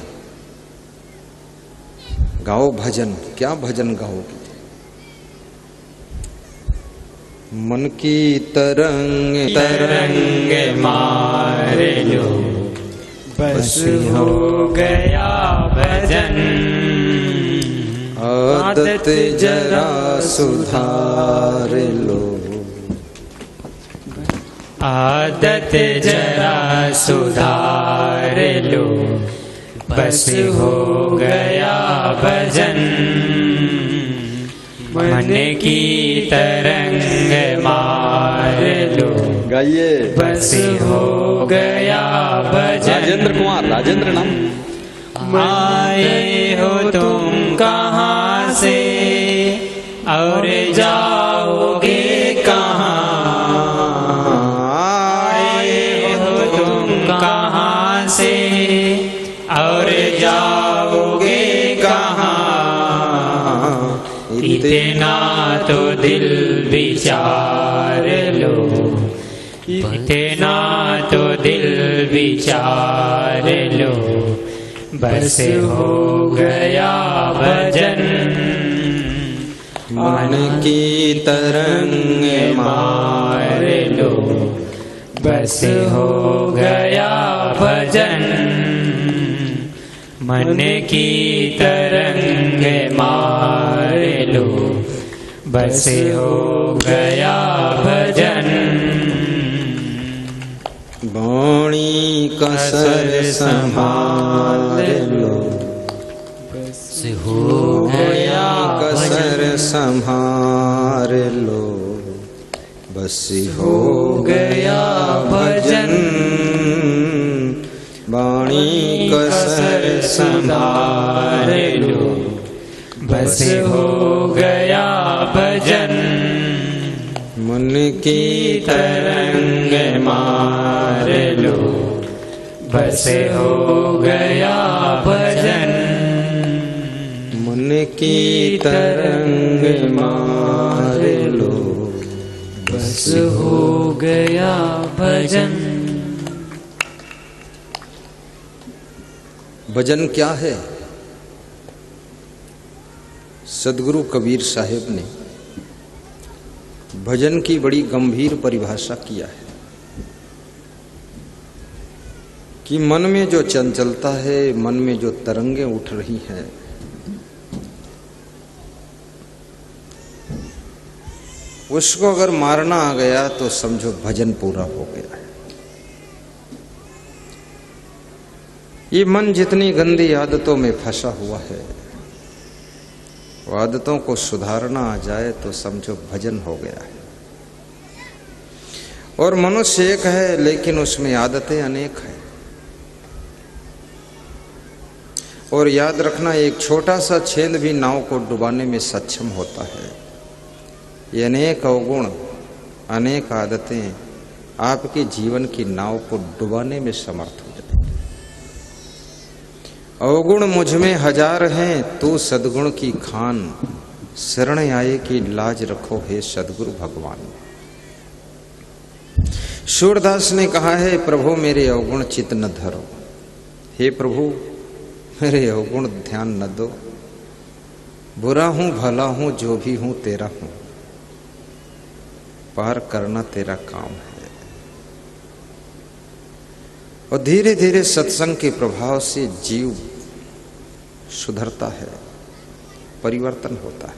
S1: गाओ भजन। क्या भजन गाओगे? मन की तरंग
S2: तरंग मार लो, बस हो गया भजन।
S1: आदत जरा सुधार लो,
S2: आदत जरा सुधार लो, बस हो गया भजन। मन की तरंग मार लो,
S1: गाइए।
S2: बस हो गया भजन।
S1: राजेंद्र कुमार, राजेंद्र नाम।
S2: आए हो तुम कहाँ से और जाओगे कहाँ? आए हो तुम कहाँ से और जाओगे कहाँ? इतना तो दिल विचार लो, इतना तो दिल विचार लो, बस हो गया भजन।
S1: मन की तरंग
S2: मार लो, बस हो गया भजन। मन की तरंग मार लो, बस हो गया भजन।
S1: वाणी कसर संभाल लो,
S2: बस हो गया
S1: कसर संभाल लो, बस हो गया भजन। वाणी कसर
S2: संभाल लो, बस हो गया भजन।
S1: मन की
S2: तरंग मार लो, बस हो गया भजन।
S1: मन की तरंग मार लो,
S2: बस हो गया भजन।
S1: भजन क्या है? सदगुरु कबीर साहिब ने भजन की बड़ी गंभीर परिभाषा किया है कि मन में जो चंचलता है, मन में जो तरंगें उठ रही हैं, उसको अगर मारना आ गया तो समझो भजन पूरा हो गया है। ये मन जितनी गंदी आदतों में फंसा हुआ है, वो आदतों को सुधारना आ जाए तो समझो भजन हो गया है। और मनुष्य एक है लेकिन उसमें आदतें अनेक हैं। और याद रखना, एक छोटा सा छेद भी नाव को डुबाने में सक्षम होता है। ये अनेक अवगुण, अनेक आदतें आपके जीवन की नाव को डुबाने में समर्थ हो जाएंगे। अवगुण मुझ में हजार हैं, तू सद्गुण की खान, शरण आए की लाज रखो हे सद्गुरु भगवान। सूरदास ने कहा है, प्रभु मेरे अवगुण चित न धरो। हे प्रभु मेरे अवगुण ध्यान न दो। बुरा हूं भला हूं जो भी हूं तेरा हूं, पार करना तेरा काम है। और धीरे धीरे सत्संग के प्रभाव से जीव सुधरता है, परिवर्तन होता है।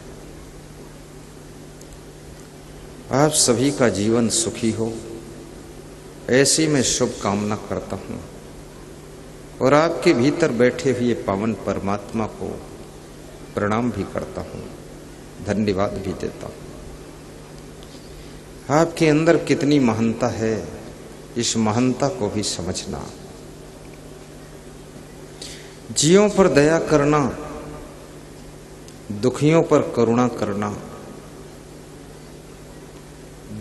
S1: आप सभी का जीवन सुखी हो, ऐसी मैं शुभ कामना करता हूं। और आपके भीतर बैठे हुए पावन परमात्मा को प्रणाम भी करता हूं, धन्यवाद भी देता हूं। आपके अंदर कितनी महानता है, इस महानता को भी समझना। जीवों पर दया करना, दुखियों पर करुणा करना,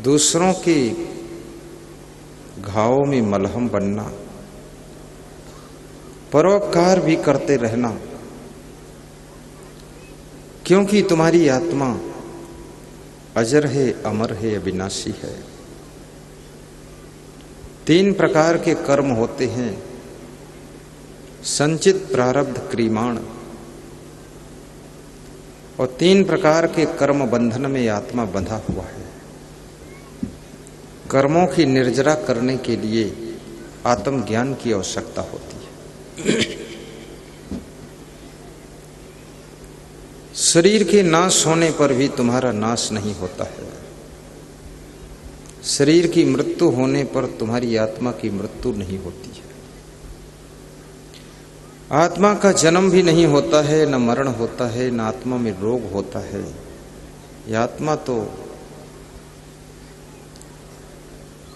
S1: दूसरों के घावों में मलहम बनना, परोपकार भी करते रहना, क्योंकि तुम्हारी आत्मा अजर है, अमर है, अविनाशी है। 3 प्रकार के कर्म होते हैं, संचित, प्रारब्ध, क्रियमाण। और 3 प्रकार के कर्म बंधन में आत्मा बंधा हुआ है। कर्मों की निर्जरा करने के लिए आत्मज्ञान की आवश्यकता होती है। शरीर के नाश होने पर भी तुम्हारा नाश नहीं होता है। शरीर की मृत्यु होने पर तुम्हारी आत्मा की मृत्यु नहीं होती है। आत्मा का जन्म भी नहीं होता है, न मरण होता है, न आत्मा में रोग होता है। यह आत्मा तो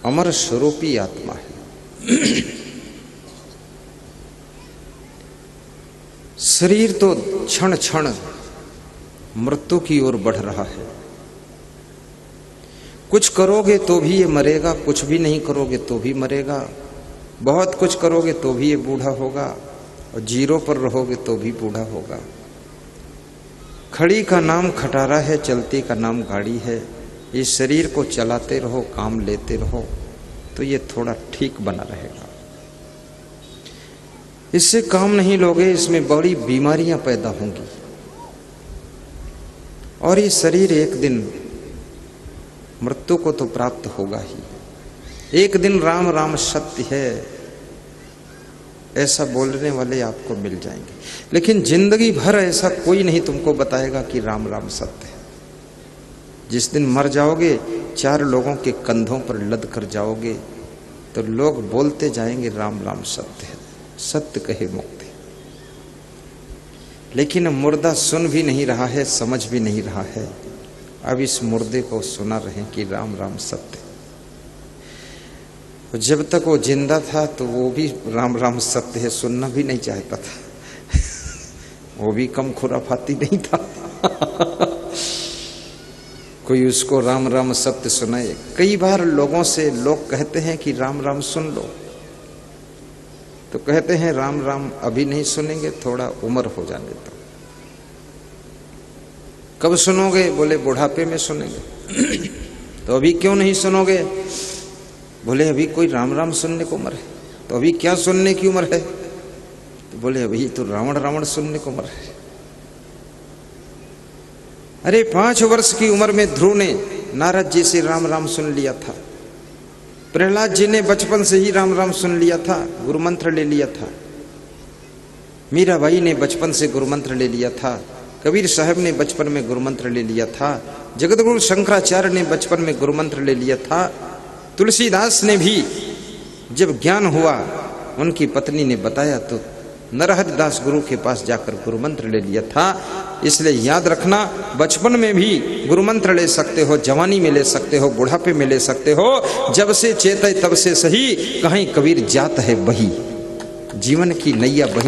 S1: अमर स्वरूपी आत्मा है। शरीर तो क्षण क्षण मृत्यु की ओर बढ़ रहा है। कुछ करोगे तो भी ये मरेगा, कुछ भी नहीं करोगे तो भी मरेगा। बहुत कुछ करोगे तो भी ये बूढ़ा होगा, और 0 पर रहोगे तो भी बूढ़ा होगा। खड़ी का नाम खटारा है, चलती का नाम गाड़ी है। इस शरीर को चलाते रहो, काम लेते रहो, तो ये थोड़ा ठीक बना रहेगा। इससे काम नहीं लोगे, इसमें बड़ी बीमारियां पैदा होंगी। और ये शरीर एक दिन मृत्यु को तो प्राप्त होगा ही। एक दिन राम राम सत्य है, ऐसा बोलने वाले आपको मिल जाएंगे। लेकिन जिंदगी भर ऐसा कोई नहीं तुमको बताएगा कि राम राम सत्य है। जिस दिन मर जाओगे, 4 लोगों के कंधों पर लद कर जाओगे, तो लोग बोलते जाएंगे राम राम सत्य है, सत्य कहे मुक्ति। लेकिन मुर्दा सुन भी नहीं रहा है, समझ भी नहीं रहा है। अब इस मुर्दे को सुना रहे कि राम राम सत्य। जब तक वो जिंदा था तो वो भी राम राम सत्य है सुनना भी नहीं चाहता था। वो भी कम खुराफाती नहीं था। कोई उसको राम राम सत्य सुनाए। कई बार लोगों से लोग कहते हैं कि राम राम सुन लो, तो कहते हैं राम राम अभी नहीं सुनेंगे, थोड़ा उम्र हो जाने दो। कब सुनोगे? बोले बुढ़ापे में सुनेंगे। तो अभी क्यों नहीं सुनोगे? बोले अभी कोई राम राम सुनने को उम्र है। तो अभी क्या सुनने की उम्र है? तो बोले अभी तो रावण रावण सुनने को उम्र है। अरे 5 वर्ष की उम्र में ध्रुव ने नारद जी से राम राम सुन लिया था। प्रहलाद जी ने बचपन से ही राम राम सुन लिया था, गुरु मंत्र ले लिया था। मीराबाई ने बचपन से गुरु मंत्र ले लिया था। कबीर साहब ने बचपन में गुरु मंत्र ले लिया था। जगतगुरु शंकराचार्य ने बचपन में गुरु मंत्र ले लिया था। तुलसीदास ने भी जब ज्ञान हुआ, उनकी पत्नी ने बताया तो नरहरिदास गुरु के पास जाकर गुरु मंत्र ले लिया था। इसलिए याद रखना, बचपन में भी गुरु मंत्र ले सकते हो, जवानी में ले सकते हो, बुढ़ापे में ले सकते हो। जब से चेते तब से सही, कहीं कबीर जात है बही, जीवन की नैया बही।